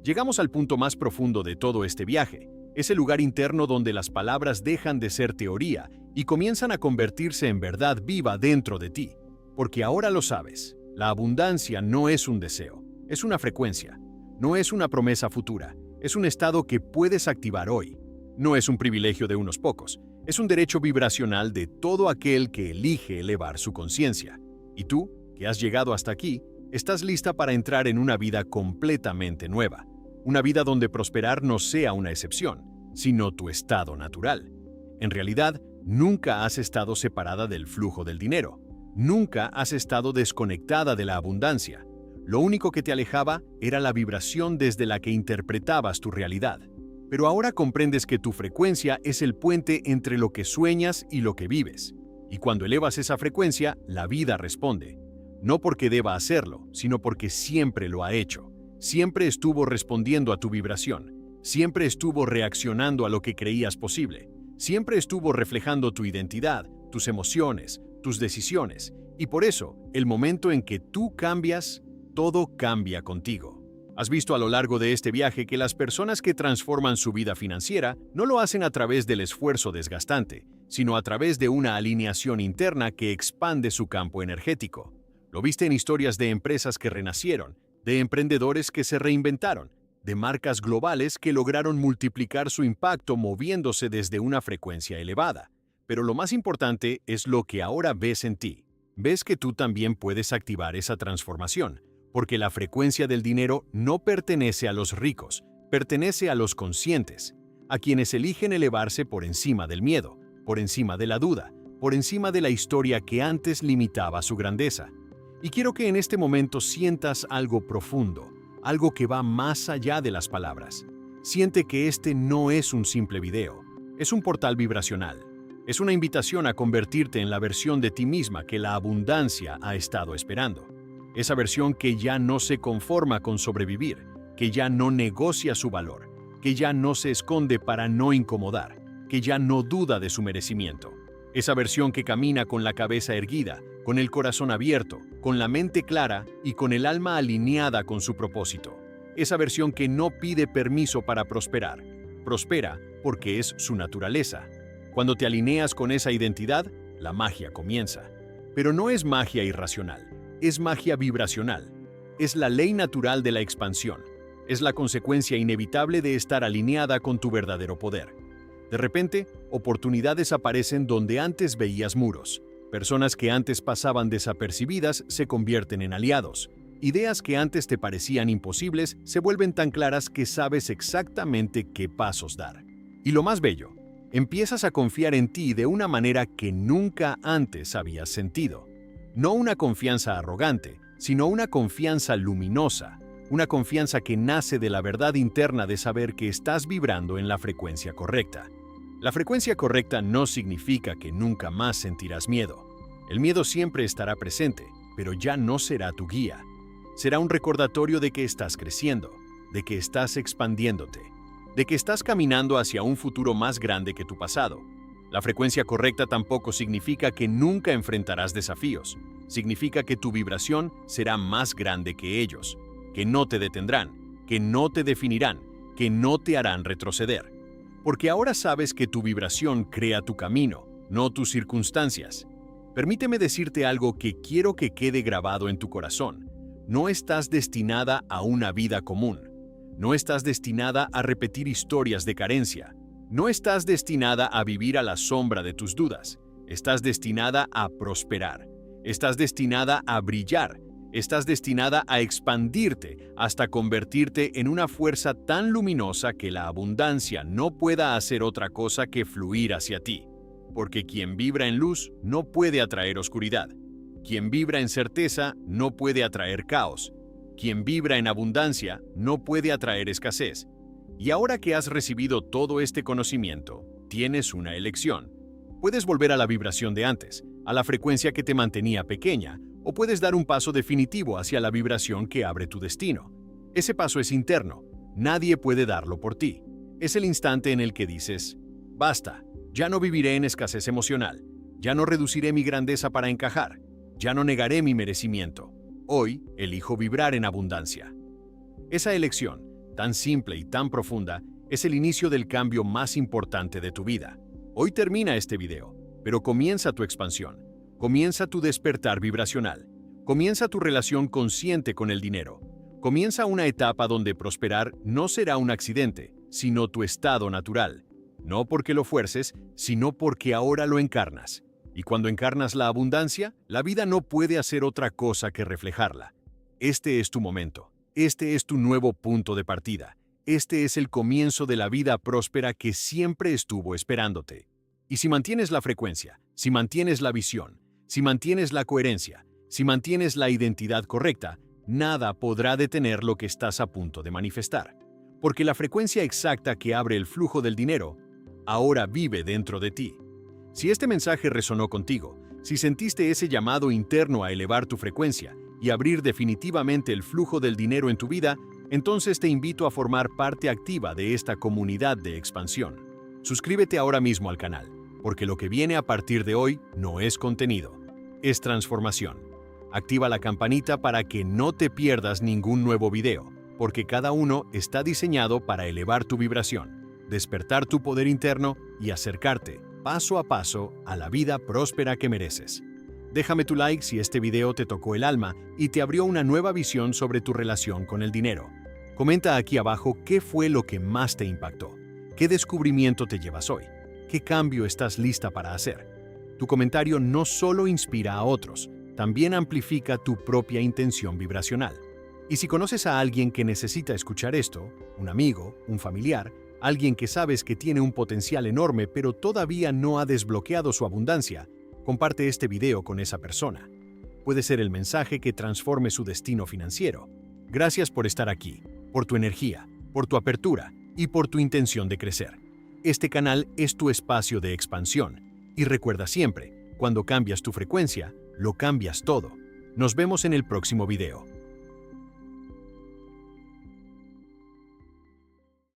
Llegamos al punto más profundo de todo este viaje. Es el lugar interno donde las palabras dejan de ser teoría y comienzan a convertirse en verdad viva dentro de ti. Porque ahora lo sabes, la abundancia no es un deseo, es una frecuencia. No es una promesa futura, es un estado que puedes activar hoy. No es un privilegio de unos pocos, es un derecho vibracional de todo aquel que elige elevar su conciencia. Y tú, que has llegado hasta aquí, estás lista para entrar en una vida completamente nueva. Una vida donde prosperar no sea una excepción, sino tu estado natural. En realidad, nunca has estado separada del flujo del dinero. Nunca has estado desconectada de la abundancia. Lo único que te alejaba era la vibración desde la que interpretabas tu realidad. Pero ahora comprendes que tu frecuencia es el puente entre lo que sueñas y lo que vives. Y cuando elevas esa frecuencia, la vida responde. No porque deba hacerlo, sino porque siempre lo ha hecho. Siempre estuvo respondiendo a tu vibración. Siempre estuvo reaccionando a lo que creías posible. Siempre estuvo reflejando tu identidad, tus emociones, tus decisiones. Y por eso, el momento en que tú cambias, todo cambia contigo. Has visto a lo largo de este viaje que las personas que transforman su vida financiera no lo hacen a través del esfuerzo desgastante, sino a través de una alineación interna que expande su campo energético. Lo viste en historias de empresas que renacieron, de emprendedores que se reinventaron, de marcas globales que lograron multiplicar su impacto moviéndose desde una frecuencia elevada. Pero lo más importante es lo que ahora ves en ti. Ves que tú también puedes activar esa transformación, porque la frecuencia del dinero no pertenece a los ricos, pertenece a los conscientes, a quienes eligen elevarse por encima del miedo, por encima de la duda, por encima de la historia que antes limitaba su grandeza. Y quiero que en este momento sientas algo profundo, algo que va más allá de las palabras. Siente que este no es un simple video, es un portal vibracional. Es una invitación a convertirte en la versión de ti misma que la abundancia ha estado esperando. Esa versión que ya no se conforma con sobrevivir, que ya no negocia su valor, que ya no se esconde para no incomodar, que ya no duda de su merecimiento. Esa versión que camina con la cabeza erguida, con el corazón abierto, con la mente clara y con el alma alineada con su propósito. Esa versión que no pide permiso para prosperar. Prospera porque es su naturaleza. Cuando te alineas con esa identidad, la magia comienza. Pero no es magia irracional, es magia vibracional. Es la ley natural de la expansión. Es la consecuencia inevitable de estar alineada con tu verdadero poder. De repente, oportunidades aparecen donde antes veías muros. Personas que antes pasaban desapercibidas se convierten en aliados. Ideas que antes te parecían imposibles se vuelven tan claras que sabes exactamente qué pasos dar. Y lo más bello, empiezas a confiar en ti de una manera que nunca antes habías sentido. No una confianza arrogante, sino una confianza luminosa, una confianza que nace de la verdad interna de saber que estás vibrando en la frecuencia correcta. La frecuencia correcta no significa que nunca más sentirás miedo. El miedo siempre estará presente, pero ya no será tu guía. Será un recordatorio de que estás creciendo, de que estás expandiéndote, de que estás caminando hacia un futuro más grande que tu pasado. La frecuencia correcta tampoco significa que nunca enfrentarás desafíos. Significa que tu vibración será más grande que ellos, que no te detendrán, que no te definirán, que no te harán retroceder. Porque ahora sabes que tu vibración crea tu camino, no tus circunstancias. Permíteme decirte algo que quiero que quede grabado en tu corazón. No estás destinada a una vida común. No estás destinada a repetir historias de carencia. No estás destinada a vivir a la sombra de tus dudas. Estás destinada a prosperar. Estás destinada a brillar. Estás destinada a expandirte hasta convertirte en una fuerza tan luminosa que la abundancia no pueda hacer otra cosa que fluir hacia ti. Porque quien vibra en luz no puede atraer oscuridad. Quien vibra en certeza no puede atraer caos. Quien vibra en abundancia no puede atraer escasez. Y ahora que has recibido todo este conocimiento, tienes una elección. Puedes volver a la vibración de antes, a la frecuencia que te mantenía pequeña, o puedes dar un paso definitivo hacia la vibración que abre tu destino. Ese paso es interno, nadie puede darlo por ti. Es el instante en el que dices, basta, ya no viviré en escasez emocional, ya no reduciré mi grandeza para encajar, Ya no negaré mi merecimiento. Hoy elijo vibrar en abundancia. Esa elección, tan simple y tan profunda, es el inicio del cambio más importante de tu vida. Hoy termina este video, pero comienza tu expansión. Comienza tu despertar vibracional. Comienza tu relación consciente con el dinero. Comienza una etapa donde prosperar no será un accidente, sino tu estado natural. No porque lo fuerces, sino porque ahora lo encarnas. Y cuando encarnas la abundancia, la vida no puede hacer otra cosa que reflejarla. Este es tu momento. Este es tu nuevo punto de partida. Este es el comienzo de la vida próspera que siempre estuvo esperándote. Y si mantienes la frecuencia, si mantienes la visión, si mantienes la coherencia, si mantienes la identidad correcta, nada podrá detener lo que estás a punto de manifestar. Porque la frecuencia exacta que abre el flujo del dinero ahora vive dentro de ti. Si este mensaje resonó contigo, si sentiste ese llamado interno a elevar tu frecuencia y abrir definitivamente el flujo del dinero en tu vida, entonces te invito a formar parte activa de esta comunidad de expansión. Suscríbete ahora mismo al canal, porque lo que viene a partir de hoy no es contenido, es transformación. Activa la campanita para que no te pierdas ningún nuevo video, porque cada uno está diseñado para elevar tu vibración, despertar tu poder interno y acercarte, paso a paso, a la vida próspera que mereces. Déjame tu like si este video te tocó el alma y te abrió una nueva visión sobre tu relación con el dinero. Comenta aquí abajo qué fue lo que más te impactó, qué descubrimiento te llevas hoy, qué cambio estás lista para hacer. Tu comentario no solo inspira a otros, también amplifica tu propia intención vibracional. Y si conoces a alguien que necesita escuchar esto, un amigo, un familiar, alguien que sabes que tiene un potencial enorme pero todavía no ha desbloqueado su abundancia, comparte este video con esa persona. Puede ser el mensaje que transforme su destino financiero. Gracias por estar aquí, por tu energía, por tu apertura y por tu intención de crecer. Este canal es tu espacio de expansión. Y recuerda siempre, cuando cambias tu frecuencia, lo cambias todo. Nos vemos en el próximo video.